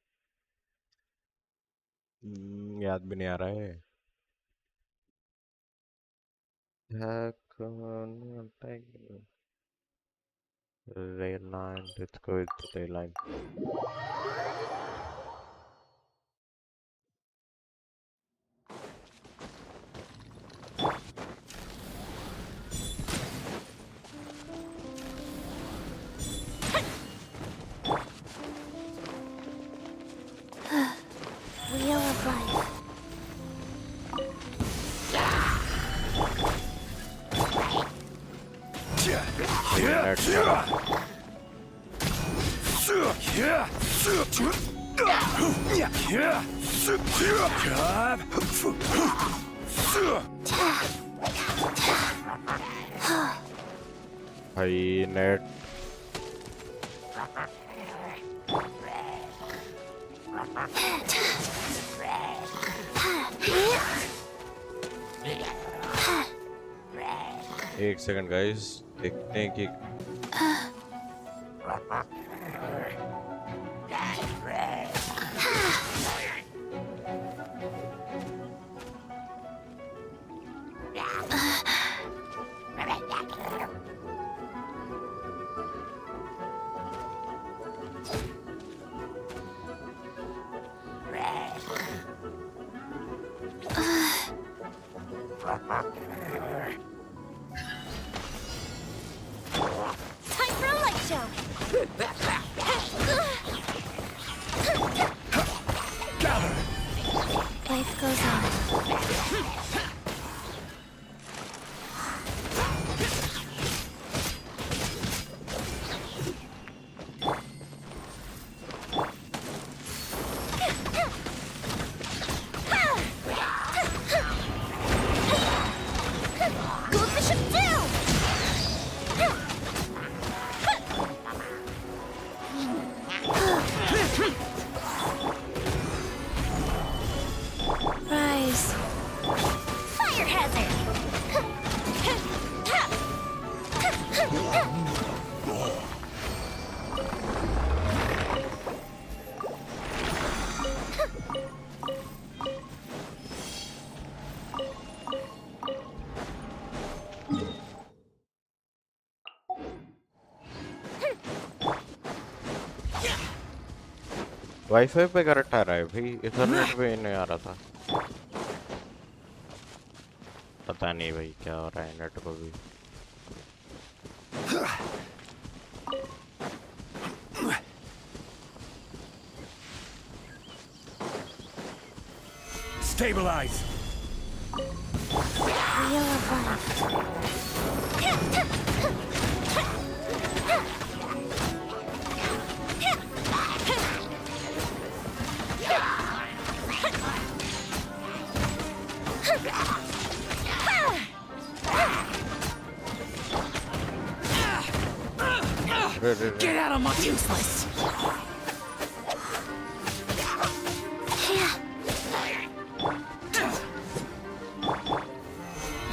याद भी नहीं आ रहा है क्या करना Rail line, let's go with the rail line. Wheel of life. भाई नेट एक सेकंड गाइस देखते हैं कि Time for a light show! Life goes on. Rise. Fire hazard! Wifi पे करेक्ट आ रहा है भाई इथरनेट पे नहीं आ रहा था पता नहीं भाई क्या हो रहा है नेट को भी Stabilize! Wheel of life. Get out of my useless.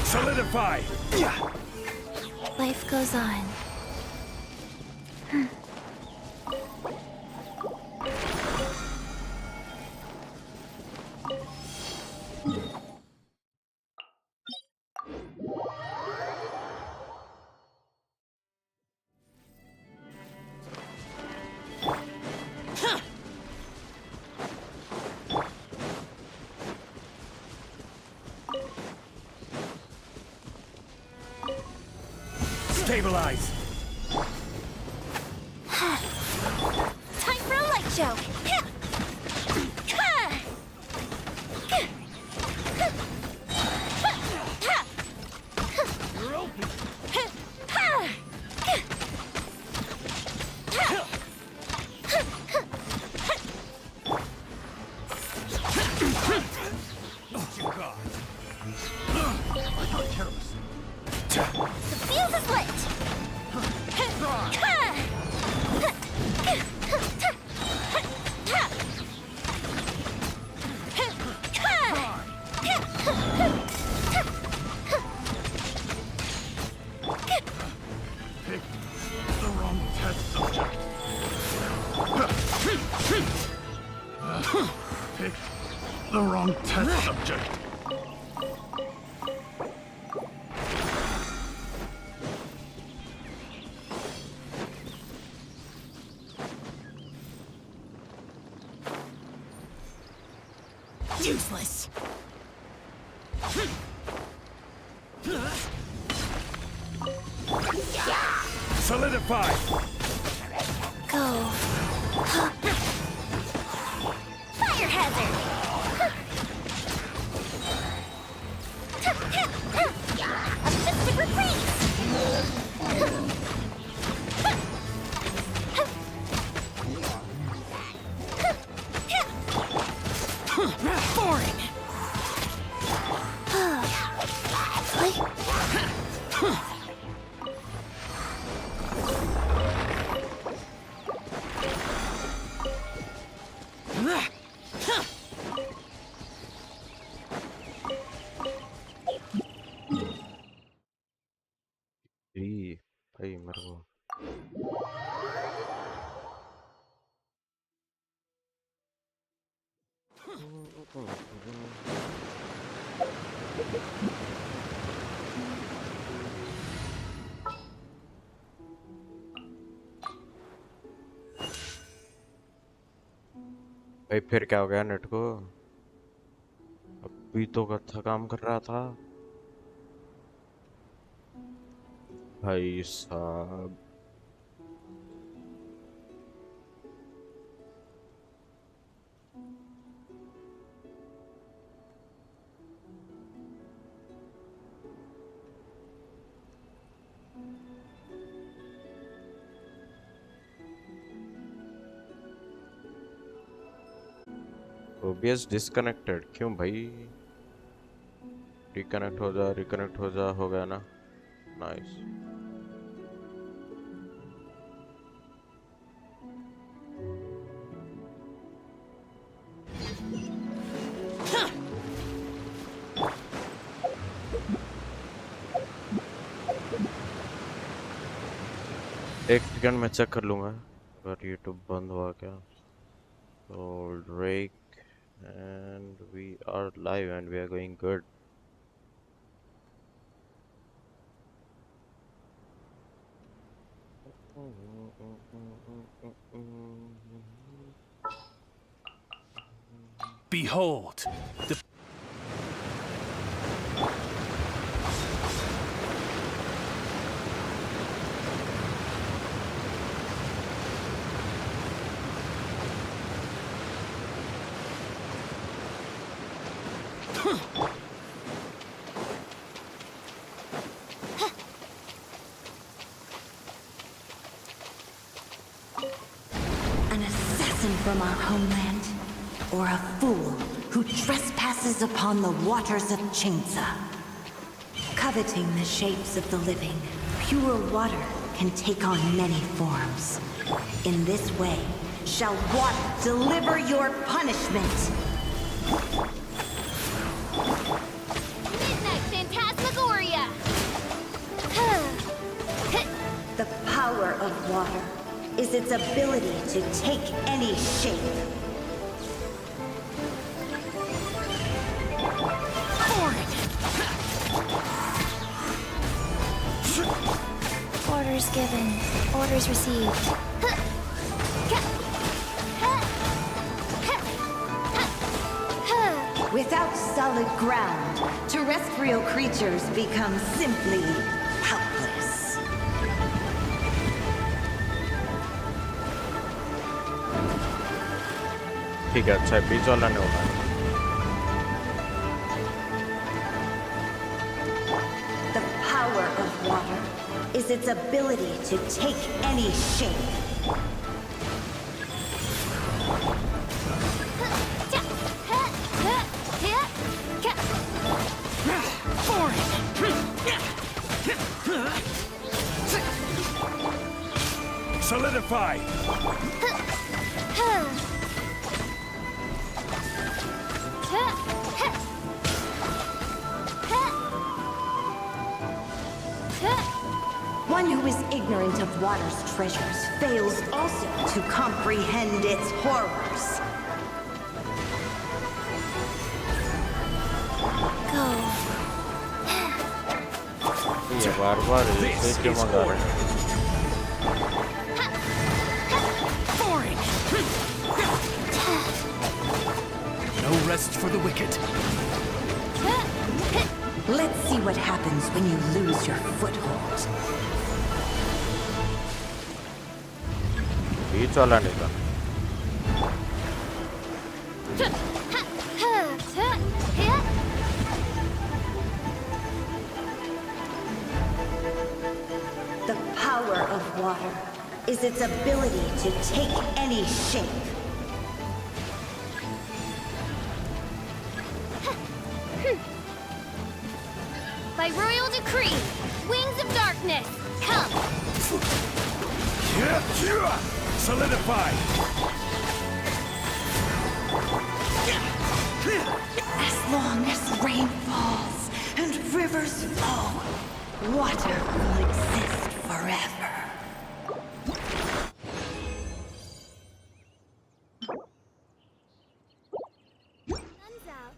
Solidify! Life goes on. Stabilize! Time for a light show! The fuse is lit! Pick the wrong test subject. Pick the wrong test subject. Useless. Solidify! Go. Fire hazard! A festive reprise! Boring. भाई मेरे को भाई फिर क्या हो गया net को? अभी तो अच्छा काम कर रहा था भाई साहब। OBS डिस्कनेक्टेड क्यों भाई? रिकनेक्ट हो जा हो गया ना। नाइस। एक सेकंड में चेक कर लूंगा अगर यूट्यूब बंद हुआ क्या। Soldrake and we are live and we are going good. Behold, the An assassin from our homeland, or a fool who trespasses upon the waters of Chainsa. Coveting the shapes of the living, pure water can take on many forms. In this way, shall water deliver your punishment. Midnight Phantasmagoria! The power of water is its ability to take any shape. Orders given, orders received. Without solid ground, terrestrial creatures become simply helpless. ठीक है अच्छा बीच वाला नहीं होगा। The power of water is its ability to take any shape. solidify! One who is ignorant of water's treasures fails also to comprehend its horrors. ये बार-बार इसे क्यों मंगा रहे हैं? No just for the wicked. Let's see what happens when you lose your foothold. बीच वाला नहीं था. The power of water is its ability to take any shape. By royal decree, wings of darkness, come! Solidify! As long as rain falls and rivers flow, water will exist forever. Sun's out.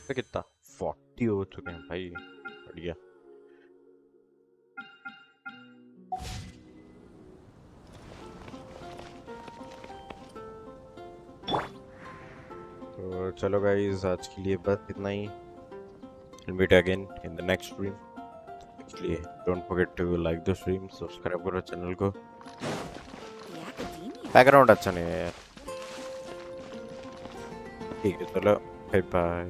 तो कितना 40 हो चुके हैं भाई. बढ़िया. तो चलो guys, आज के लिए बस इतना ही. We'll meet again in the next stream. Actually, don't forget to like the stream, subscribe करो चैनल को. बैकग्राउंड अच्छा नहीं है यार. ठीक है चलो, बाय बाय.